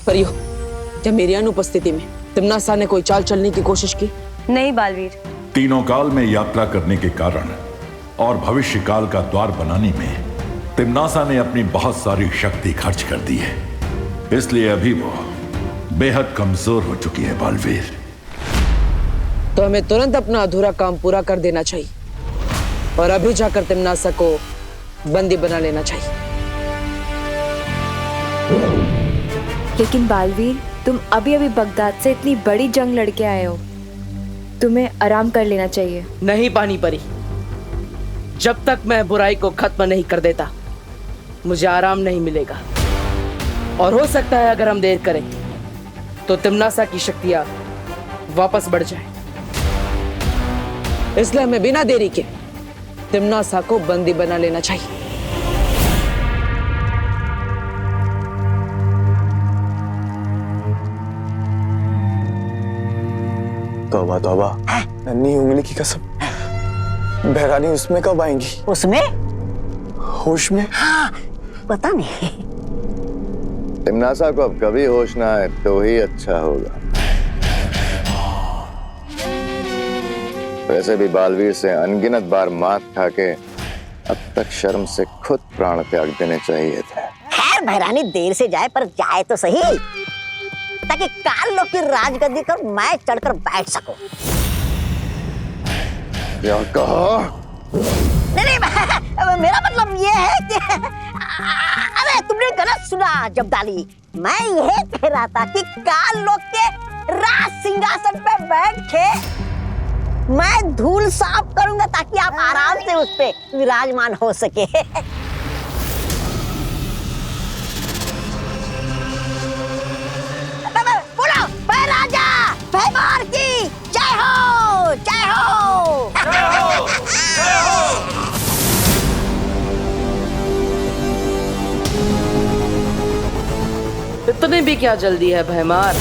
परियो, क्या मेरी अनुपस्थिति में तिम्नासा ने कोई चाल चलने की कोशिश की? नहीं बालवीर। तीनों काल में यात्रा करने के कारण और भविष्य काल का द्वार बनाने में तिम्नासा ने अपनी बहुत सारी शक्ति खर्च कर दी है, इसलिए अभी वो बेहद कमजोर हो चुकी है बालवीर। तो हमें तुरंत अपना अधूरा काम पूरा कर देना चाहिए और अभी जाकर तिम्नासा को बंदी बना लेना चाहिए। लेकिन बालवीर, तुम अभी अभी बगदाद से इतनी बड़ी जंग लड़के आए हो, तुम्हें आराम कर लेना चाहिए। नहीं पानी परी, जब तक मैं बुराई को खत्म नहीं कर देता मुझे आराम नहीं मिलेगा। और हो सकता है अगर हम देर करें तो तिम्नासा की शक्तियां वापस बढ़ जाए, इसलिए हमें बिना देरी के तिम्नासा को बंदी बना लेना चाहिए। तौबा तौबा, नन्ही उंगली की कसम, बहरानी उसमें कब आएंगी? उसमें? होश में? हाँ, पता नहीं। तिम्नासा को अब कभी होश ना आए तो ही अच्छा होगा। वैसे भी बालवीर से अनगिनत बार मात खा के अब तक शर्म से खुद प्राण त्याग देने चाहिए थे। खैर बहरानी देर से जाए पर जाए तो सही, ताकि काल लोग की राजगद्दी पर मैं चढ़कर बैठ सकूं। क्या कहा? नहीं, मेरा मतलब ये है कि अरे तुमने गलत सुना जब्दाली। मैं ये कह रहा था कि काल लोग के राज सिंहासन पे बैठ के मैं धूल साफ करूंगा ताकि आप आराम से उस पे विराजमान हो सके। बोलो, राजा भैमार की जय हो, जय हो, जय हो, जय हो। इतनी भी क्या जल्दी है भैमार?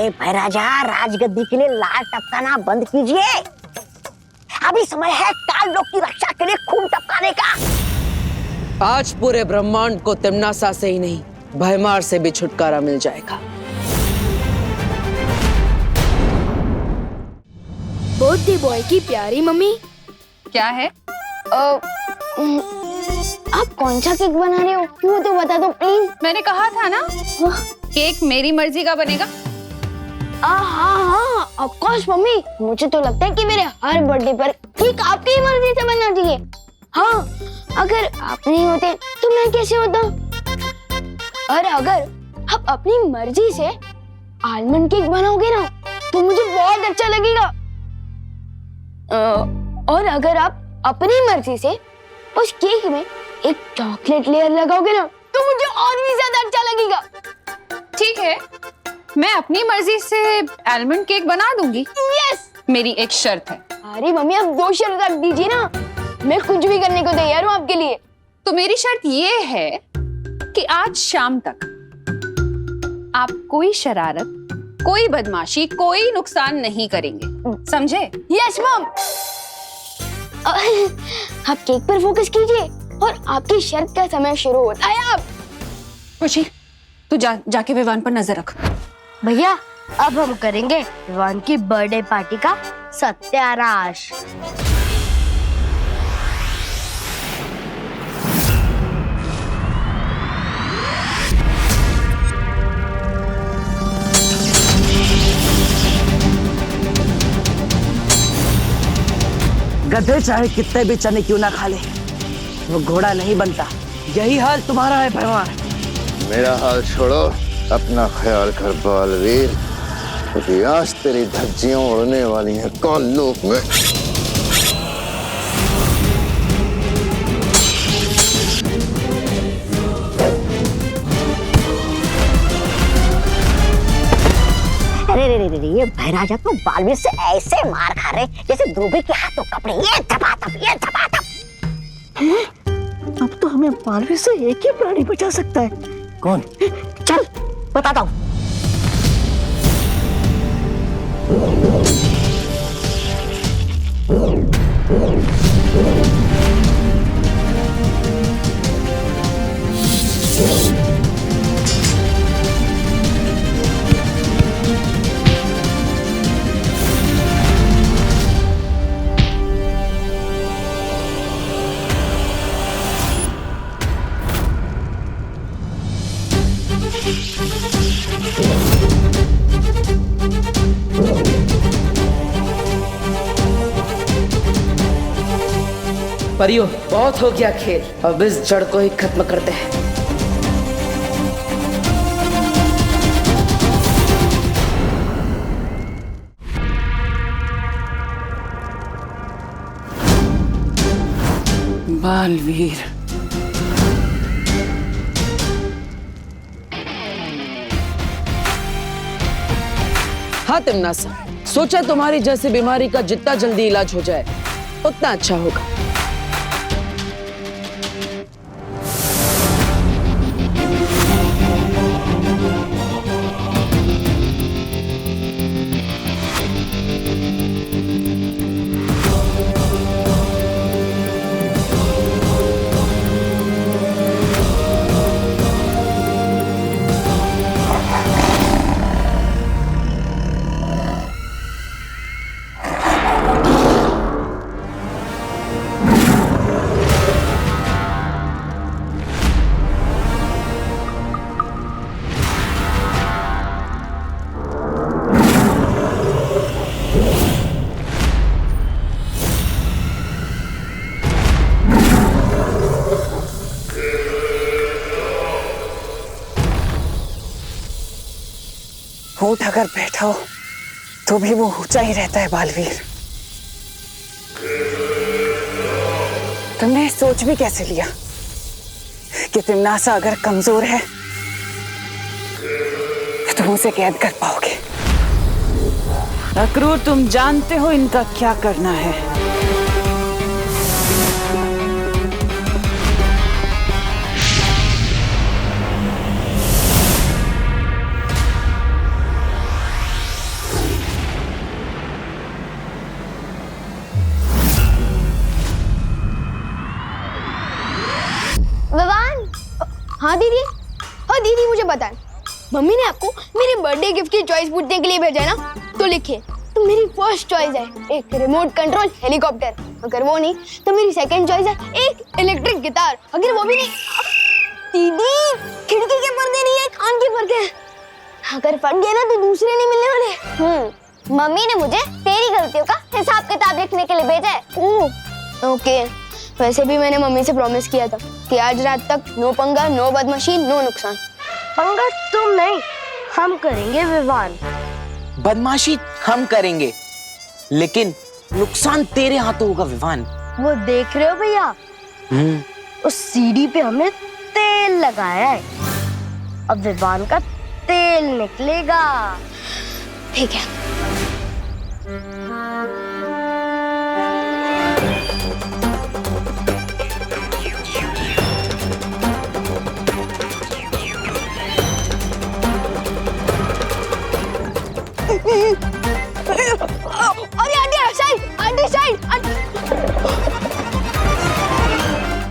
भैराजा, राजगद्दी के लिए लाल टपकाना बंद कीजिए। अभी समय है काल लोक की रक्षा के लिए खून टपकाने का। आज पूरे ब्रह्मांड को तिम्नासा से ही नहीं भैमार से भी छुटकारा मिल जाएगा। बर्थडे बॉय की प्यारी मम्मी। क्या है? आप कौन सा केक बना रहे हो वो तो बता दो प्लीज। मैंने कहा था ना केक मेरी मर्जी का बनेगा। हाँ ऑफ कोर्स मम्मी, मुझे तो लगता है कि मेरे हर बर्थडे पर केक आपकी ही मर्जी से बनना चाहिए। हाँ, अगर आप नहीं होते तो मैं कैसे होता? और अगर आप अपनी मर्जी से आलमंड केक बनाओगे ना तो मुझे बहुत अच्छा लगेगा। और अगर आप अपनी मर्जी से उस केक में एक चॉकलेट लेयर लगाओगे ना तो मुझे और भी ज्यादा अच्छा लगेगा। ठीक है, मैं अपनी मर्जी से आलमंड केक बना दूंगी। यस। मेरी एक शर्त है। अरे मम्मी, आप 2 शर्त रख दीजिए ना, मैं कुछ भी करने को तैयार हूँ आपके लिए। तो मेरी शर्त ये है कि आज शाम तक आप कोई शरारत, कोई बदमाशी, कोई नुकसान नहीं करेंगे, समझे? Yes mom. आप केक पर फोकस कीजिए और आपकी शर्त का समय शुरू होता है। आप खुशी, तू जाके विवान पर नजर रख। भैया, अब हम करेंगे विवान की बर्थडे पार्टी का सत्यानाश। गधे चाहे कितने भी चने क्यों ना खा ले, वो घोड़ा नहीं बनता। यही हाल तुम्हारा है भैमार। मेरा हाल छोड़ो, अपना ख्याल कर बालवीर, क्योंकि आज तेरी धज्जियां उड़ने वाली हैं काल लोक में। अरे ये भैराजा तो बालवीर से ऐसे मार खा रहे जैसे धोबी के हाथों कपड़े। ये थपाथप, ये थपाथप। अब तो हमें बालवीर से एक ही प्राणी बचा सकता है। कौन? चल बताता हूँ। परियों, बहुत हो गया खेल, अब इस जड़ को ही खत्म करते हैं। बालवीर, हाँ तिमनासा, सोचा तुम्हारी जैसी बीमारी का जितना जल्दी इलाज हो जाए उतना अच्छा होगा। ऊंट अगर बैठा हो तो भी वो ऊंचा ही रहता है बालवीर। तुमने सोच भी कैसे लिया कि तिमनासा अगर कमजोर है तो तुम उसे कैद कर पाओगे? अक्रूर, तुम जानते हो इनका क्या करना है। हाँ दीदी, हाँ दीदी, मुझे बताएं, मम्मी ने आपको मेरे बर्थडे गिफ्ट की चॉइस पूछने के लिए भेजा है ना? तो लिखिए, तो मेरी फर्स्ट चॉइस है एक रिमोट कंट्रोल हेलीकॉप्टर, अगर वो नहीं तो मेरी सेकंड चॉइस है एक इलेक्ट्रिक गिटार, अगर वो भी नहीं। दीदी, खिड़की के पर्दे नहीं है, कान के पर्दे हैं, अगर फट गए ना तो दूसरे नहीं मिलने वाले। मम्मी ने मुझे तेरी गलतियों का हिसाब किताब लिखने के लिए भेजा है। ओके, वैसे भी मैंने मम्मी से प्रॉमिस किया था कि आज रात तक नो पंगा, नो बदमाशी, नो नुकसान। पंगा तुम नहीं, हम करेंगे विवान। बदमाशी हम करेंगे, लेकिन नुकसान तेरे हाथों होगा विवान। वो देख रहे हो भैया, उस सीढ़ी पे हमने तेल लगाया है, अब विवान का तेल निकलेगा। ठीक है।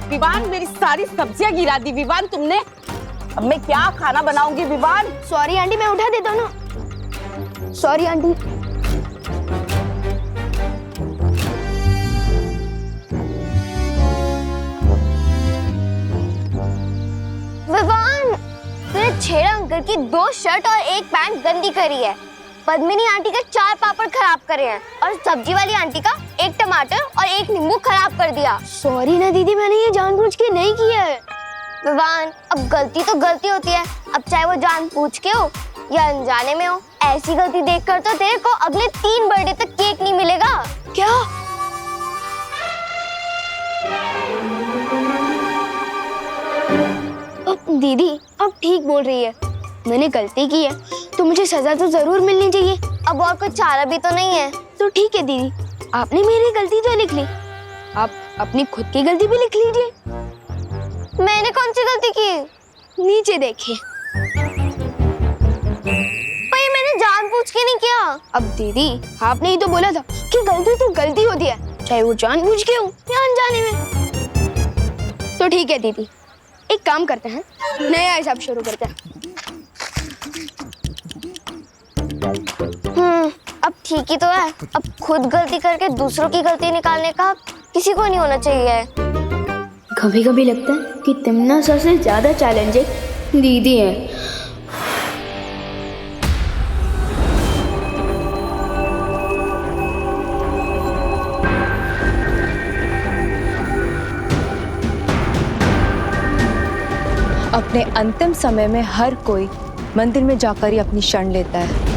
विवान, मेरी सारी सब्जियां गिरा दी विवान तुमने। अब मैं क्या खाना बनाऊंगी विवान? सॉरी आंटी, मैं उठा देता हूँ ना। Sorry aunty. विवान, तूने छेड़ा अंकल की 2 शर्ट और 1 पैंट गंदी करी है, पद्मिनी आंटी के 4 पापड़ खराब करे हैं और सब्जी वाली आंटी का 1 टमाटर और 1 नींबू खराब कर दिया। सॉरी ना दीदी, मैंने ये जानबूझ के नहीं किया है। विवान, अब गलती तो गलती होती है, अब चाहे वो जानबूझ के हो या अनजाने में हो, ऐसी गलती देखकर तो तेरे को अगले 3 बर्थडे तक केक नहीं मिलेगा। क्या? दीदी, अब ठीक बोल रही है, मैंने गलती की है तो मुझे सजा तो जरूर मिलनी चाहिए। अब और कोई चारा भी तो नहीं है। तो ठीक है दीदी, आपने मेरी गलती तो लिख ली, आप अपनी खुद की गलती भी लिख लीजिए। मैंने कौन सी गलती की? नीचे देखिए। भाई, मैंने जानबूझ के नहीं किया। अब दीदी, आपने ही तो बोला था कि गलती तो गलती होती है, चाहे वो जानबूझ के हो या अनजाने में। तो ठीक है दीदी, एक काम करते हैं, नया हिसाब शुरू करते हैं। अब ठीक ही तो है, अब खुद गलती करके दूसरों की गलती निकालने का किसी को नहीं होना चाहिए। कभी कभी लगता है कि तिमनासा से ज्यादा चैलेंजिंग दीदी है। अपने अंतिम समय में हर कोई मंदिर में जाकर ही अपनी शरण लेता है।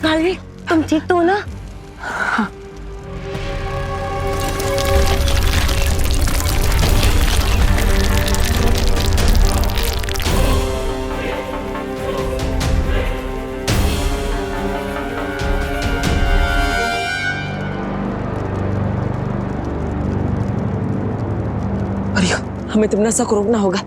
मालवी, तुम ठीक तो हो ना? अरे हमें तिमनासा को रोकना होगा।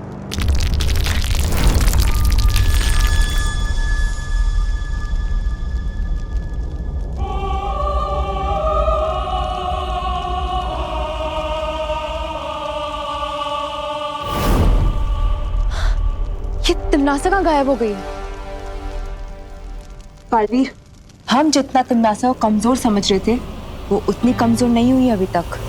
ये तिमनासा कहाँ गायब हो गई? बालवीर, हम जितना तिमनासा को कमजोर समझ रहे थे वो उतनी कमजोर नहीं हुई अभी तक।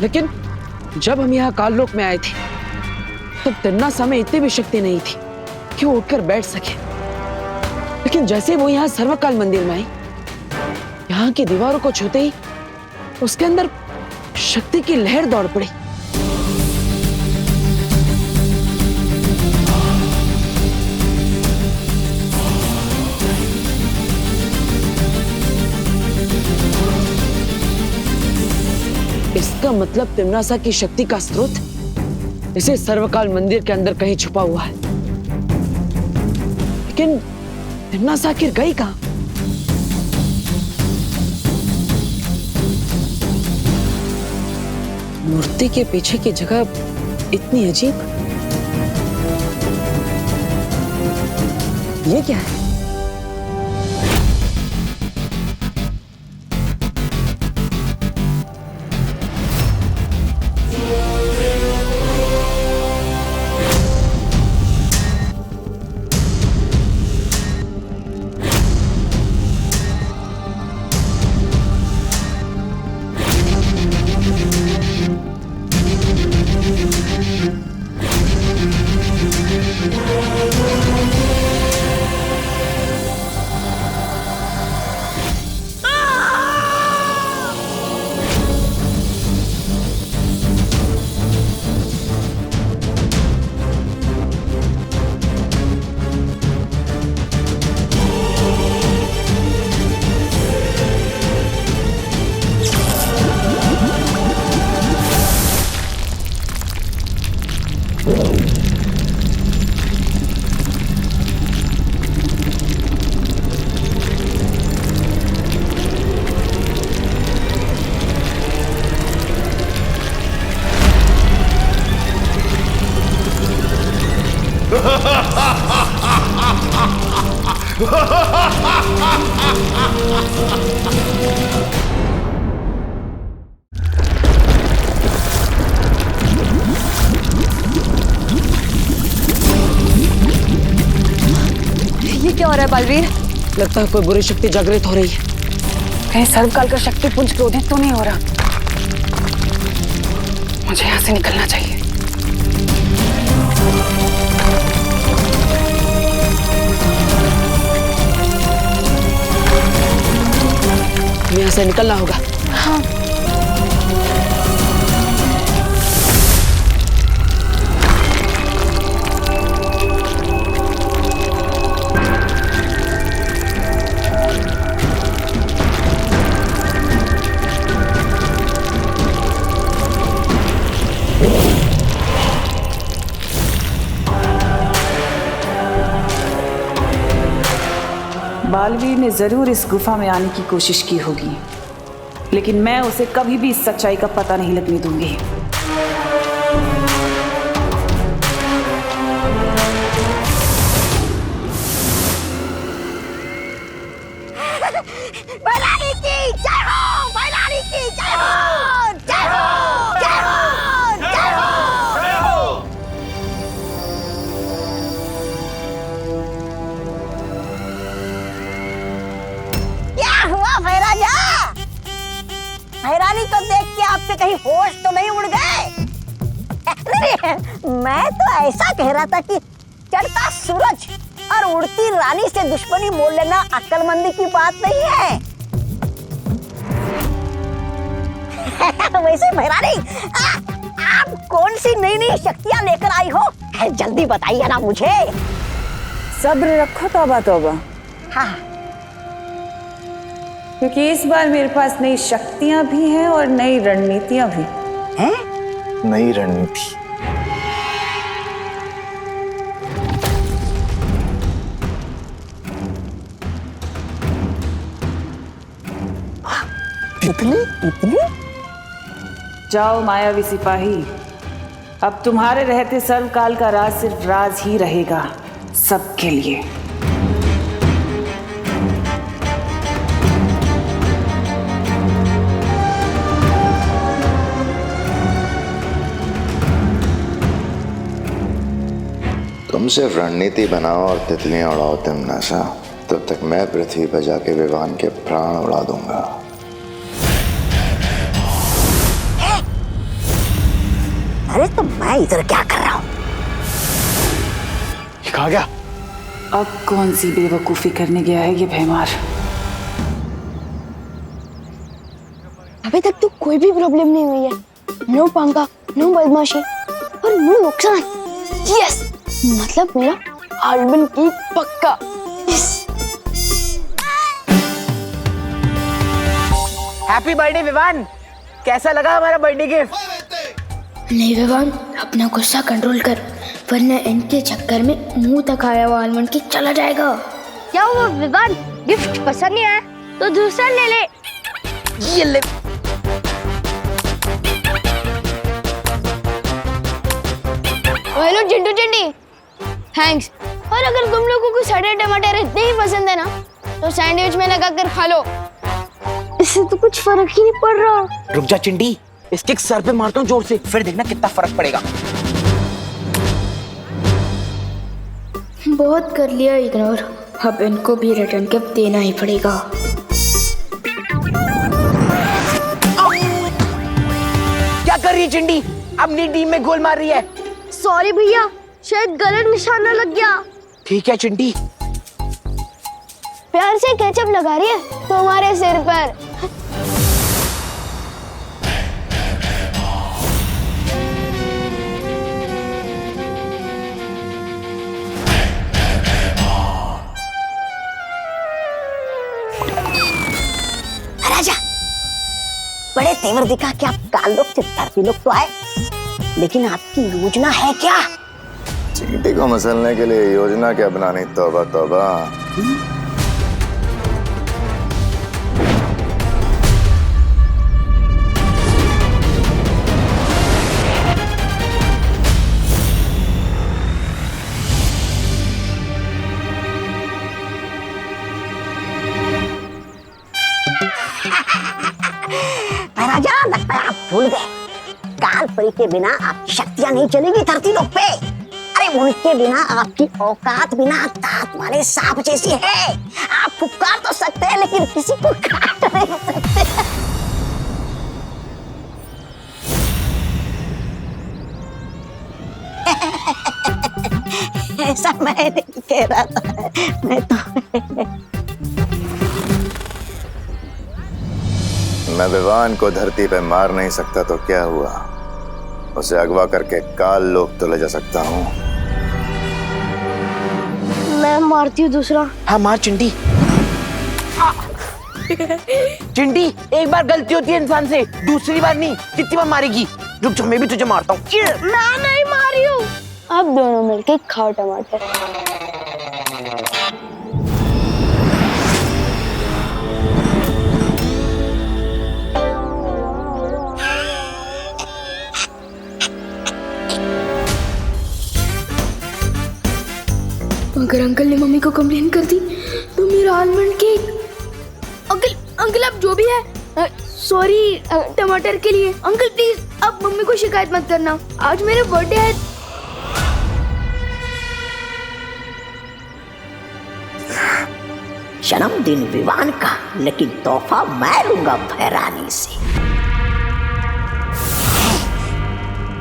लेकिन जब हम यहाँ काललोक में आए थे तब तिमनासा में इतनी भी शक्ति नहीं थी कि वो उठकर बैठ सके। लेकिन जैसे वो यहाँ सर्वकाल मंदिर में आई, यहाँ की दीवारों को छूते ही उसके अंदर शक्ति की लहर दौड़ पड़ी। इसका मतलब तिमनासा की शक्ति का स्रोत इसे सर्वकाल मंदिर के अंदर कहीं छुपा हुआ है। लेकिन तिमनासा आखिर गई कहां? मूर्ति के पीछे की जगह इतनी अजीब, ये क्या है? बालवीर? लगता है कोई बुरी शक्ति जागृत हो रही है। कहीं सर्वकाल का शक्ति पुंज क्रोधित तो नहीं हो रहा? मुझे यहाँ से निकलना चाहिए। हमें यहाँ से निकलना होगा। हाँ। बालवीर ने जरूर इस गुफा में आने की कोशिश की होगी, लेकिन मैं उसे कभी भी इस सच्चाई का पता नहीं लगने दूंगी। बैलानी की जय हो, बैलानी की जय हो, जय हो, जय हो, जय हो। क्या हुआ भैराजा? भैरानी को देख के आपके कहीं होश तो नहीं उड़ गए? अरे, मैं तो ऐसा कह रहा था कि चढ़ता सूरज और उड़ती रानी से दुश्मनी मोल लेना अक्लमंदी की बात नहीं है। वैसे भैरानी, आप कौन सी नई नई शक्तियां लेकर आई हो? जल्दी बताइए ना मुझे। सब्र रखो तौबा तौबा। हाँ। क्योंकि इस बार मेरे पास नई शक्तियां भी हैं और नई रणनीतियां भी हैं। नई रणनीति? इतनी? जाओ मायावी सिपाही, अब तुम्हारे रहते सर्वकाल का राज सिर्फ राज ही रहेगा, सबके लिए। तुम सिर्फ रणनीति बनाओ और तितलियां उड़ाओ तिमनासा, तब तक मैं पृथ्वी पर जाके विवान के प्राण उड़ा दूंगा। अरे तो मैं इधर क्या कर रहा हूँ? कहा गया? अब कौन सी बेवकूफी करने गया है ये भैमार? अभी तक तो कोई भी प्रॉब्लम नहीं हुई है। नो पंगा, नो बदमाशी और नो नुकसान। यस, मतलब मेरा आलमन की पक्का। Happy birthday Vivaan. कैसा लगा हमारा बर्थडे गिफ्ट? नहीं विवान, अपना गुस्सा कंट्रोल कर, वरना इनके चक्कर में मुंह तक आया हुआ आलमंड केक चला जाएगा। क्या हुआ विवान, गिफ्ट पसंद नहीं आया तो दूसरा ले ले। ये ले। Hello Chintu Chinti, thanks. और अगर तुम लोगों को सड़े टमाटर इतने ही पसंद है ना, तो सैंडविच में लगा कर खा लो, इससे तो कुछ फर्क ही नहीं पड़ रहा। रुक जा चिंटी, इसके सर पे मारता हूँ जोर से, फिर देखना कितना फर्क पड़ेगा। बहुत कर लिया इग्नोर, अब इनको भी रिटर्न गिफ्ट देना ही पड़ेगा। क्या कर रही है चिंटी? अपनी टीम में गोल मार रही है। सॉरी भैया, शायद गलत निशाना लग गया। ठीक है चिंटी। प्यार से केचप लगा रही है तुम्हारे सिर पर। राजा, बड़े तेवर दिखा कि आप काल लोग से धरती लोग तो आए, लेकिन आपकी योजना है क्या? चींटी को मसलने के लिए योजना क्या बनानी? तौबा तौबा। राजा, लगता है आप भूल गए, काल परी के बिना आपकी शक्तियां नहीं चलेगी धरती लोक पे। अरे अरे उनके बिना आपकी औकात बिना दांत वाले सांप जैसी है। आप फुफकार तो सकते हैं लेकिन किसी को काट नहीं सकते। ऐसा मैं नहीं कह रहा था, मैं तो मैं विवान को धरती पे मार नहीं सकता तो क्या हुआ, उसे अगवा करके काल लोक तो ले जा सकता हूँ। मैं मारती हूँ दूसरा। हाँ मार चिंटी। चिंटी एक बार गलती होती है इंसान से, दूसरी बार नहीं। कितनी बार मारेगी? रुक जा, मैं भी तुझे मारता हूँ। मैं नहीं मारी हूँ। अब दोनों मिलके खाओ टमाटर। अगर अंकल ने मम्मी को कंप्लेन कर दी तो मेरा आलमंड केक। अंकल आप जो भी है, सॉरी टमाटर के लिए। अंकल प्लीज अब मम्मी को शिकायत मत करना, आज मेरा बर्थडे है। जन्मदिन विवान का, लेकिन तोहफा मैं लूंगा भैरानी से।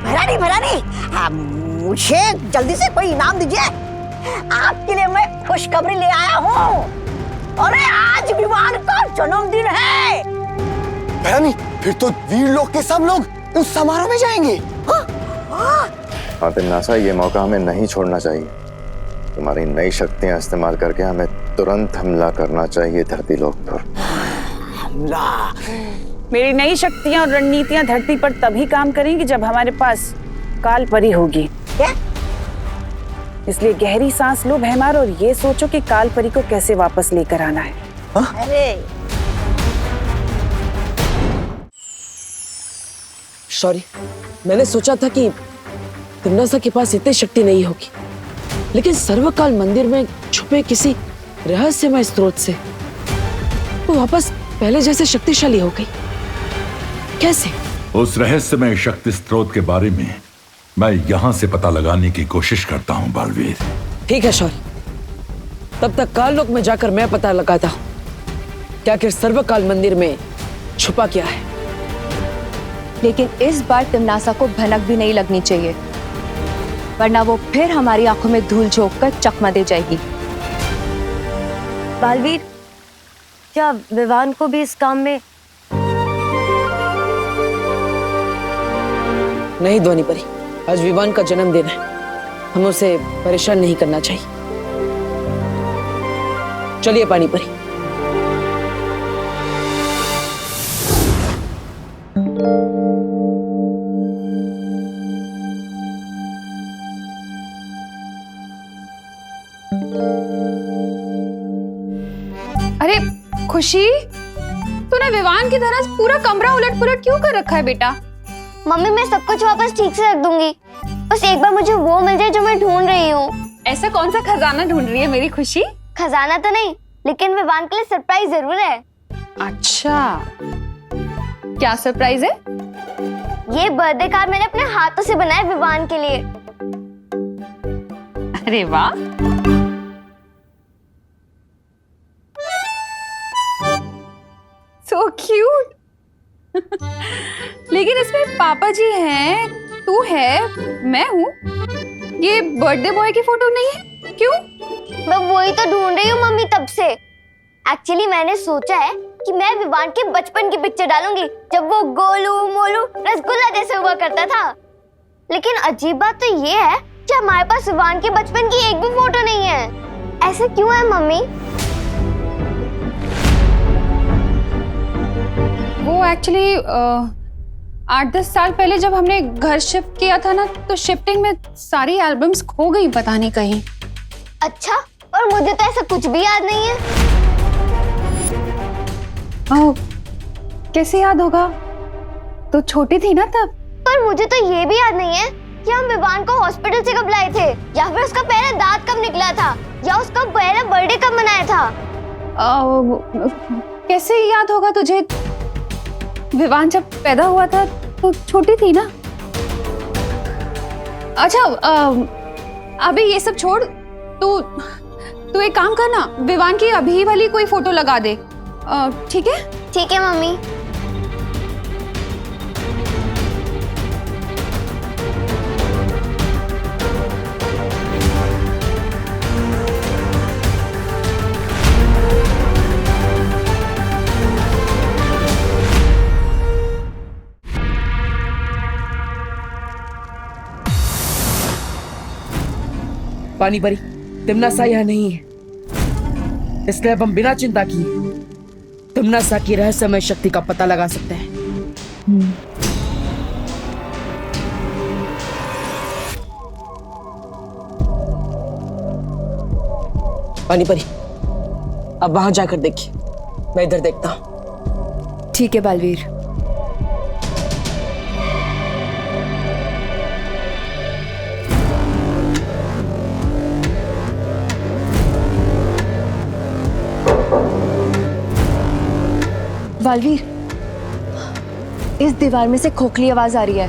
भैरानी मुझे जल्दी से कोई इनाम दीजिए, आपके लिए मैं खुशखबरी ले आया हूँ। अरे आज विवान का जन्मदिन है। भैरानी फिर तो वीर लोग के सब लोग उस समारोह में जाएंगे। हाँ तिम्नासा, ये मौका हमें नहीं छोड़ना चाहिए। तुम्हारी नई शक्तियां इस्तेमाल करके हमें तुरंत हमला करना चाहिए धरती लोक पर। मेरी नई शक्तियां और रणनीतियां धरती पर तभी काम करेंगी जब हमारे पास काल परी होगी। क्या? इसलिए गहरी सांस लो भैमार और ये सोचो कि काल परी को कैसे वापस लेकर आना है। अरे सॉरी, मैंने सोचा था कि तिम्नासा के पास इतनी शक्ति नहीं होगी, लेकिन सर्वकाल मंदिर में छुपे किसी रहस्यमय स्रोत से वो वापस पहले जैसे शक्तिशाली हो गई। कैसे? उस रहस्यमय शक्ति स्रोत के बारे में मैं यहां से पता लगाने की कोशिश करता हूं बालवीर। ठीक है शौर्य, तब तक काल लोक में जाकर मैं पता लगाता हूं क्या आखिर सर्वकाल मंदिर में छुपा क्या है। लेकिन इस बार तिम्नासा को भनक भी नहीं लगनी चाहिए, वरना वो फिर हमारी आंखों में धूल झोंक कर चकमा दे जाएगी। बालवीर, क्या विवान को भी इस काम में? नहीं ध्वनि परी, आज विवान का जन्मदिन है, हम उसे परेशान नहीं करना चाहिए। चलिए पानी परी। अरे खुशी, तूने विवान की तरह पूरा कमरा उलट पुलट क्यों कर रखा है बेटा? मम्मी मैं सब कुछ वापस ठीक से रख दूंगी, बस एक बार मुझे वो मिल जाए जो मैं ढूंढ रही हूँ। ऐसा कौन सा खजाना ढूंढ रही है मेरी खुशी? खजाना तो नहीं, लेकिन विवान के लिए सरप्राइज जरूर है। अच्छा, क्या सरप्राइज है? ये बर्थडे कार्ड मैंने अपने हाथों से बनाया विवान के लिए। अरे वाह, सो क्यूट। लेकिन इसमें पापा जी हैं, तू है, मैं हूँ। ये बर्थडे बॉय की फोटो नहीं है, क्यों? मैं वही तो ढूंढ रही हूँ मम्मी तब से। एक्चुअली मैंने सोचा है कि मैं विवान के बचपन की पिक्चर डालूंगी, जब वो गोलू मोलू रसगुल्ला जैसे हुआ करता था। लेकिन अजीब बात तो ये है कि हमारे पास विवान के बचपन की एक भी फोटो नहीं है। ऐसा क्यों है मम्मी? वो एक्चुअली 8-10 साल पहले जब हमने घर शिफ्ट किया था ना, तो शिफ्टिंग में सारी एल्बम्स खो गई, पता नहीं कहीं। अच्छा, और मुझे तो ऐसा कुछ भी याद नहीं है। कैसे याद होगा? तो छोटी थी ना तब। पर मुझे तो ये भी याद नहीं है कि हम विवान को हॉस्पिटल से कब लाए थे, या फिर उसका पहला दांत कब निकला था, या उसका पहला बर्थडे कब मनाया था। कैसे याद होगा तुझे? विवान जब पैदा हुआ था तो छोटी थी ना। अच्छा, अबे ये सब छोड़, तू एक काम कर ना, विवान की अभी वाली कोई फोटो लगा दे, ठीक है? ठीक है मम्मी। पानी परी, तिमनासा यहाँ नहीं है, इसलिए अब हम बिना चिंता किए तिमनासा की रहस्यमय शक्ति का पता लगा सकते हैं। पानी परी, अब वहां जाकर देखिए, मैं इधर देखता हूं। ठीक है बालवीर। बालवीर, इस दीवार में से खोखली आवाज आ रही है।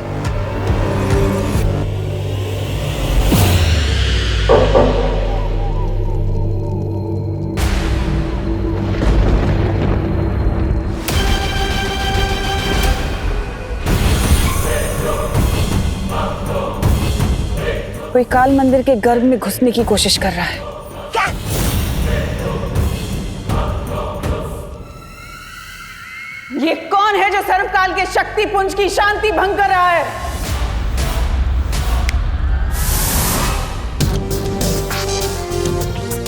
कोई काल मंदिर के गर्भ में घुसने की कोशिश कर रहा है। ये कौन है जो सर्वकाल के शक्ति पुंज की शांति भंग कर रहा है?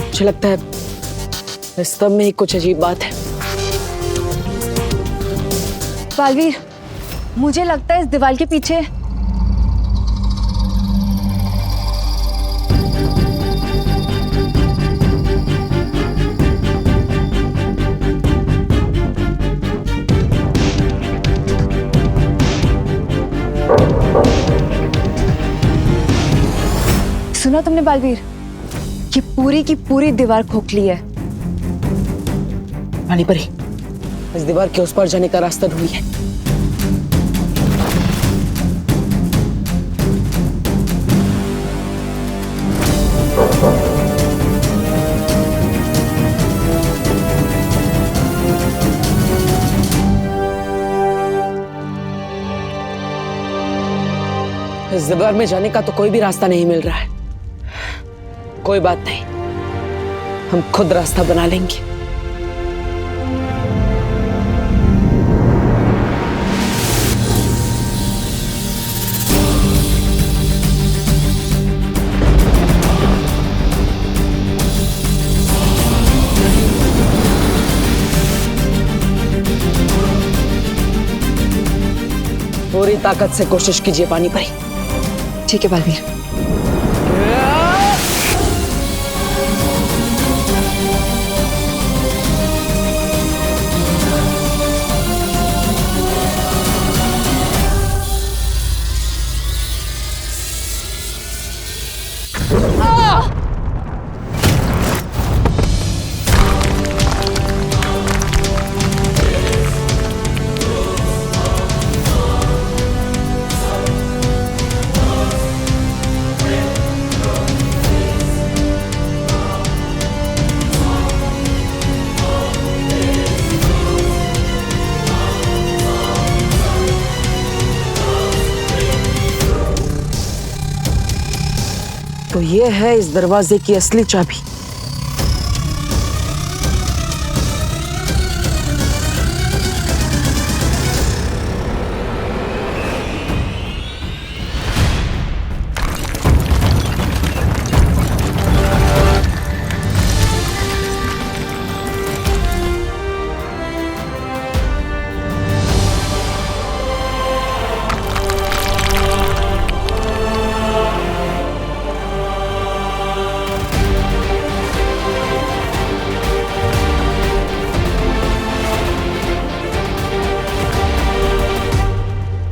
मुझे लगता है इस सब में ही कुछ अजीब बात है। बालवीर, मुझे लगता है इस दीवार के पीछे सुना तुमने बालवीर, कि पूरी की पूरी दीवार खोखली है। पानी परी, इस दीवार के उस पार जाने का रास्ता ढूंढिए। इस दीवार में जाने का तो कोई भी रास्ता नहीं मिल रहा है। कोई बात नहीं, हम खुद रास्ता बना लेंगे। पूरी ताकत से कोशिश कीजिए पानी परी। ठीक है बालवीर। तो ये है इस दरवाजे की असली चाबी।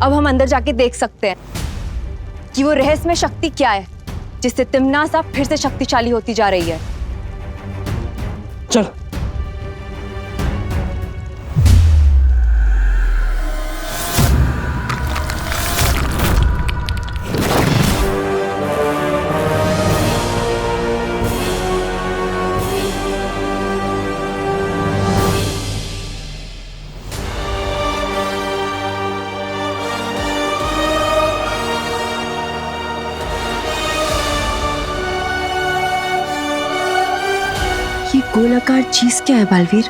अब हम अंदर जाके देख सकते हैं कि वो रहस्यमय शक्ति क्या है जिससे तिमनासा फिर से शक्तिशाली होती जा रही है। चलो। गोलाकार चीज क्या है बालवीर?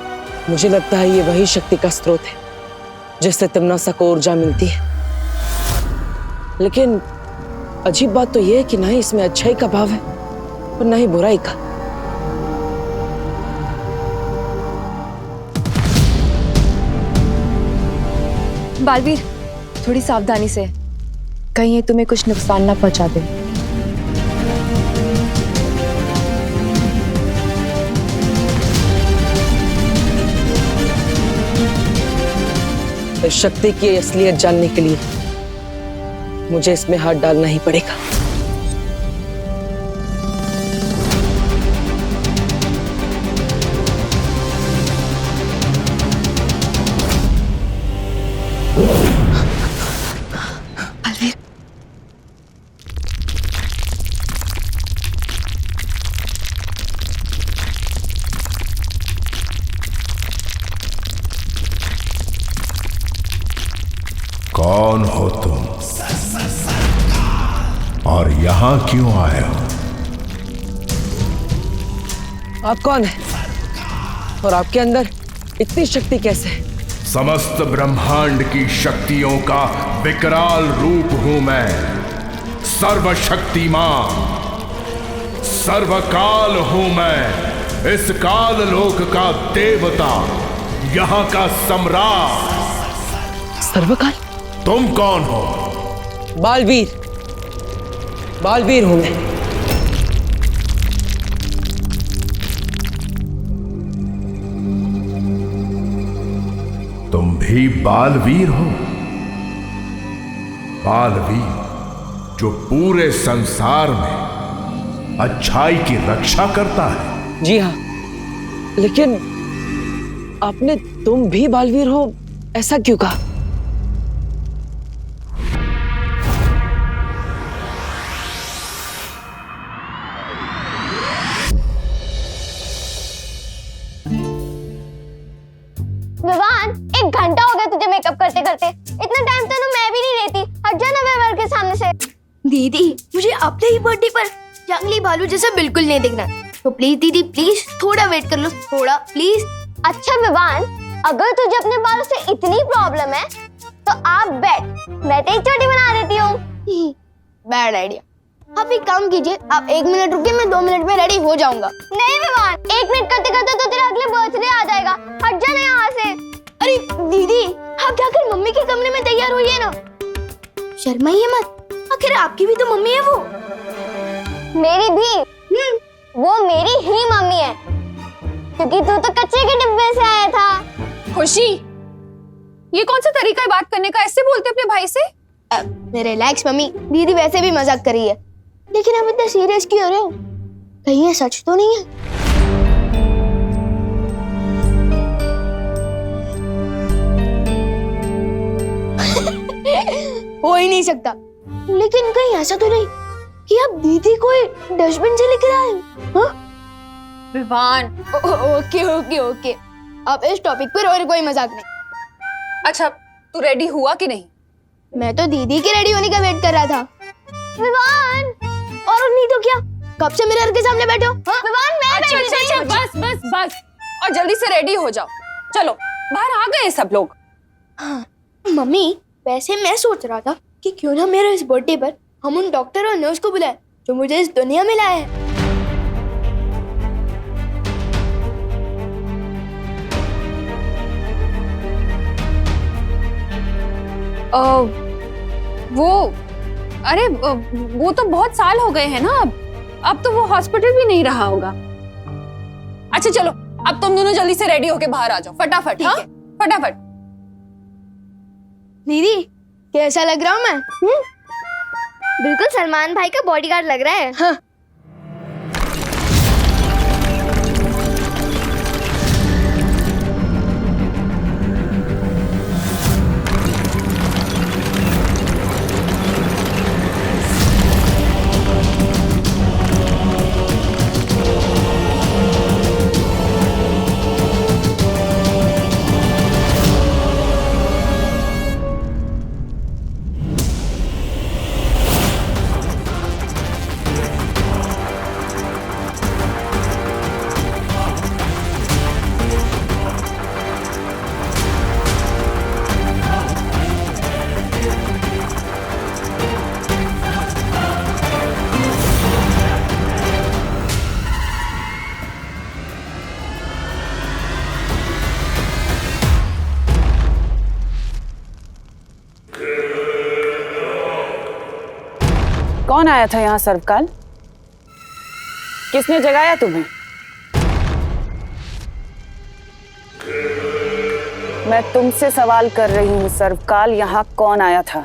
मुझे लगता है ये वही शक्ति का स्रोत है जिससे तिमनासा को ऊर्जा मिलती है। लेकिन अजीब बात तो यह है कि ना ही इसमें अच्छाई का भाव है और ना ही बुराई का। बालवीर, थोड़ी सावधानी से, कहीं ये तुम्हें कुछ नुकसान ना पहुंचा दे। इस शक्ति की असलियत जानने के लिए मुझे इसमें हाथ डालना ही पड़ेगा। बालवीर, कौन हो तुम और यहां क्यों आए हो? आप कौन है और आपके अंदर इतनी शक्ति कैसे है? समस्त ब्रह्मांड की शक्तियों का विकराल रूप हूं मैं। सर्वशक्तिमान, सर्वकाल हूं मैं। इस काल लोक का देवता, यहां का सम्राट। सर्वकाल? तुम कौन हो? बालवीर, बालवीर हूं मैं। तुम भी बालवीर हो? बालवीर जो पूरे संसार में अच्छाई की रक्षा करता है। जी हाँ, लेकिन आपने तुम भी बालवीर हो ऐसा क्यों कहा? विवान, 1 घंटा हो गया तुझे मेकअप करते करते। इतना टाइम तो मैं भी नहीं रहती। हट जा ना विवान के सामने से। दीदी, मुझे अपने ही बर्थडे पर जंगली भालू जैसा बिल्कुल नहीं दिखना। तो प्लीज दीदी, प्लीज थोड़ा वेट कर लो, थोड़ा प्लीज। अच्छा विवान, अगर तुझे अपने बालों से इतनी प्रॉब्लम है तो आप बैठ, मैं तेरी चोटी बना देती हूँ। Bad idea. आप एक काम कीजिए, आप 1 मिनट रुकिए, मैं 2 मिनट में रेडी हो जाऊंगा। नहीं विवान, 1 मिनट करते करते तो तेरा अगले बर्थडे आ जाएगा। हट जा ना यहाँ से। अरे दीदी, आप जाकर मम्मी के कमरे में तैयार होइए ना। शर्माइए मत, आखिर आपकी भी तो मम्मी है वो। मेरी भी? वो मेरी ही मम्मी है, क्योंकि तू तो कच्चे के डिब्बे से आया था। खुशी, ये कौन सा तरीका है बात करने का? ऐसे बोलते अपने भाई से? रिलैक्स मम्मी, दीदी वैसे भी मजाक कर रही है। लेकिन आप इतना सीरियस क्यों हो रहे हो? कहीं ये सच तो नहीं है? हो ही नहीं सकता। लेकिन कहीं ऐसा तो नहीं कि आप दीदी को डस्टबिन से लेकर आए हो? विवान, ओके ओके ओके, अब इस टॉपिक पर और कोई मजाक नहीं। अच्छा, तू रेडी हुआ कि नहीं? मैं तो दीदी के रेडी होने का वेट कर रहा था। विवान, और नहीं तो क्या, कब से मिरर के सामने बैठे हो? विवान मैं अच्छा, बस बस बस, और जल्दी से रेडी हो जाओ। चलो, बाहर आ गए सब लोग। हाँ, मम्मी वैसे मैं सोच रहा था कि क्यों ना मेरे इस बर्थडे पर हम उन डॉक्टर और नर्स को बुलाएं जो मुझे इस दुनिया में लाए हैं। वो तो बहुत साल हो गए हैं ना। अब तो वो हॉस्पिटल भी नहीं रहा होगा। अच्छा चलो, अब तुम दोनों जल्दी से रेडी होके बाहर आ जाओ, फटाफट। हाँ, फटाफट। दीदी, कैसा लग रहा हूँ मैं? बिल्कुल सलमान भाई का बॉडीगार्ड लग रहा है। हाँ। कौन आया था यहाँ सर्वकाल? किसने जगाया तुम्हें? मैं तुमसे सवाल कर रही हूँ सर्वकाल, यहाँ कौन आया था?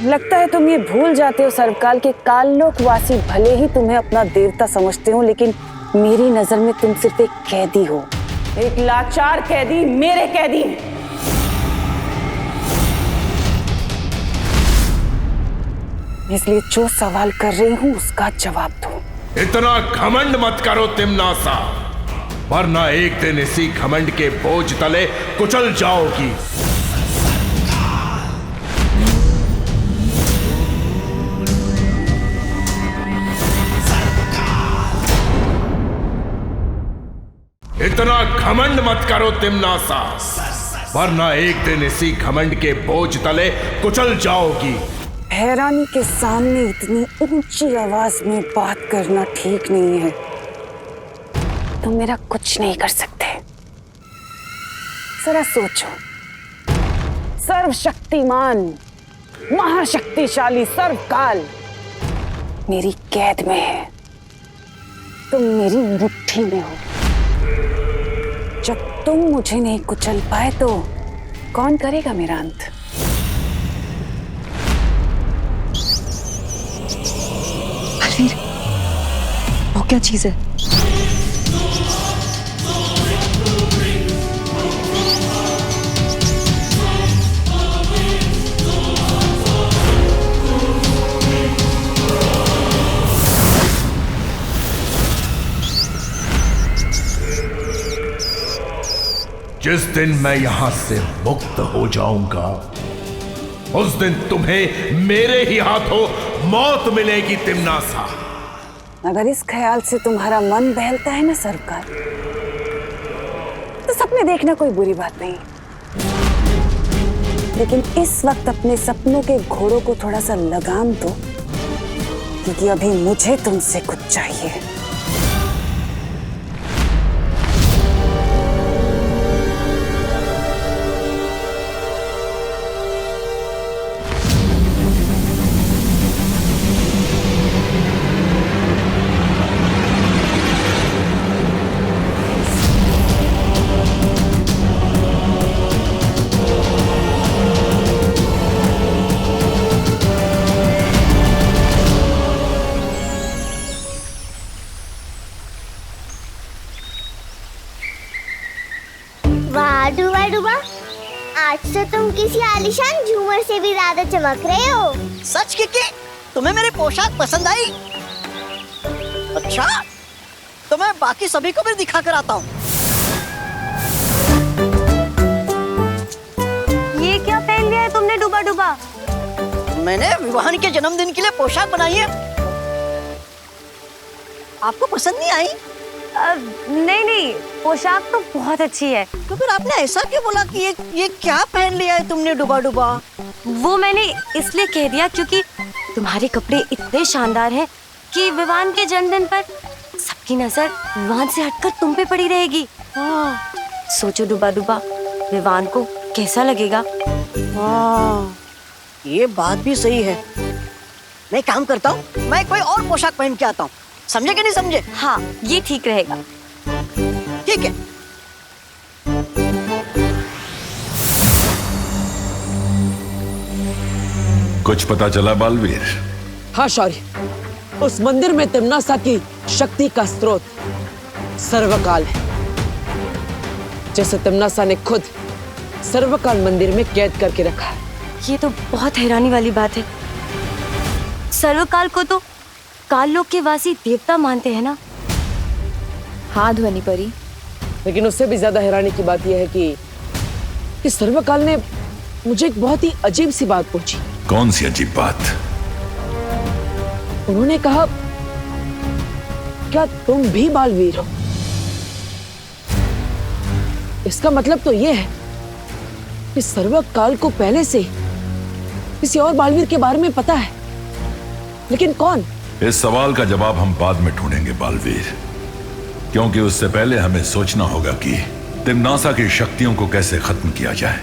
लगता है तुम ये भूल जाते हो सर्वकाल के काललोकवासी भले ही तुम्हें अपना देवता समझते हो, लेकिन मेरी नजर में तुम सिर्फ एक कैदी हो, एक लाचार कैदी, मेरे कैदी। इसलिए जो सवाल कर रही हूं उसका जवाब दो। इतना घमंड मत करो तिम्नासा, वरना एक दिन इसी घमंड के बोझ तले कुचल जाओगी। इतना घमंड मत करो तिम्नासा, वरना एक दिन इसी घमंड के बोझ तले कुचल जाओगी। हैरानी के सामने इतनी ऊंची आवाज में बात करना ठीक नहीं है। तुम मेरा कुछ नहीं कर सकते। जरा सोचो, सर्वशक्तिमान महाशक्तिशाली सर्वकाल मेरी कैद में है, तुम मेरी मुट्ठी में हो। जब तुम मुझे नहीं कुचल पाए तो कौन करेगा मेरा अंत? बलवीर, वो क्या चीज है? जिस दिन मैं यहां से मुक्त हो जाऊंगा, उस दिन तुम्हें मेरे ही हाथों मौत मिलेगी तिम्नासा। अगर इस ख्याल से तुम्हारा मन बहलता है ना सरकार, तो सपने देखना कोई बुरी बात नहीं, लेकिन इस वक्त अपने सपनों के घोड़ों को थोड़ा सा लगाम दो, क्योंकि अभी मुझे तुमसे कुछ चाहिए। आज तो तुम किसी आलीशान झूमर से भी ज्यादा चमक रहे हो। सच की तुम्हें मेरी पोशाक पसंद आई? अच्छा, तो मैं बाकी सभी को भी दिखा कर आता हूँ। ये क्या पहन लिया है तुमने डूबा डूबा? मैंने विवाहन के जन्मदिन के लिए पोशाक बनाई है। आपको पसंद नहीं आई? नहीं, पोशाक तो बहुत अच्छी है। तो फिर आपने ऐसा क्यों बोला कि ये क्या पहन लिया है तुमने डूबा डूबा? वो मैंने इसलिए कह दिया क्योंकि तुम्हारे कपड़े इतने शानदार हैं कि विवान के जन्मदिन पर सबकी नजर विवान से हटकर तुम पे पड़ी रहेगी। सोचो डूबा डूबा, विवान को कैसा लगेगा? ये बात भी सही है। मैं काम करता हूँ, मैं कोई और पोशाक पहन के आता हूँ। समझे कि नहीं समझे? हाँ, ये ठीक रहेगा। ठीक है। कुछ पता चला बालवीर? हाँ शौर्य, उस मंदिर में तिम्नासा की शक्ति का स्रोत सर्वकाल है, जैसे तिम्नासा ने खुद सर्वकाल मंदिर में कैद करके रखा है। ये तो बहुत हैरानी वाली बात है। सर्वकाल को तो काल लोक के वासी देवता मानते हैं ना? हाँ ध्वनि परी, लेकिन उससे भी ज्यादा हैरानी की बात यह है कि सर्वकाल ने मुझे एक बहुत ही अजीब सी बात पूछी। कौन सी अजीब बात? उन्होंने कहा, क्या तुम भी बालवीर हो? इसका मतलब तो यह है कि सर्वकाल को पहले से किसी और बालवीर के बारे में पता है, लेकिन कौन? इस सवाल का जवाब हम बाद में ढूंढेंगे बालवीर, क्योंकि उससे पहले हमें सोचना होगा कि तिम्नासा की शक्तियों को कैसे खत्म किया जाए।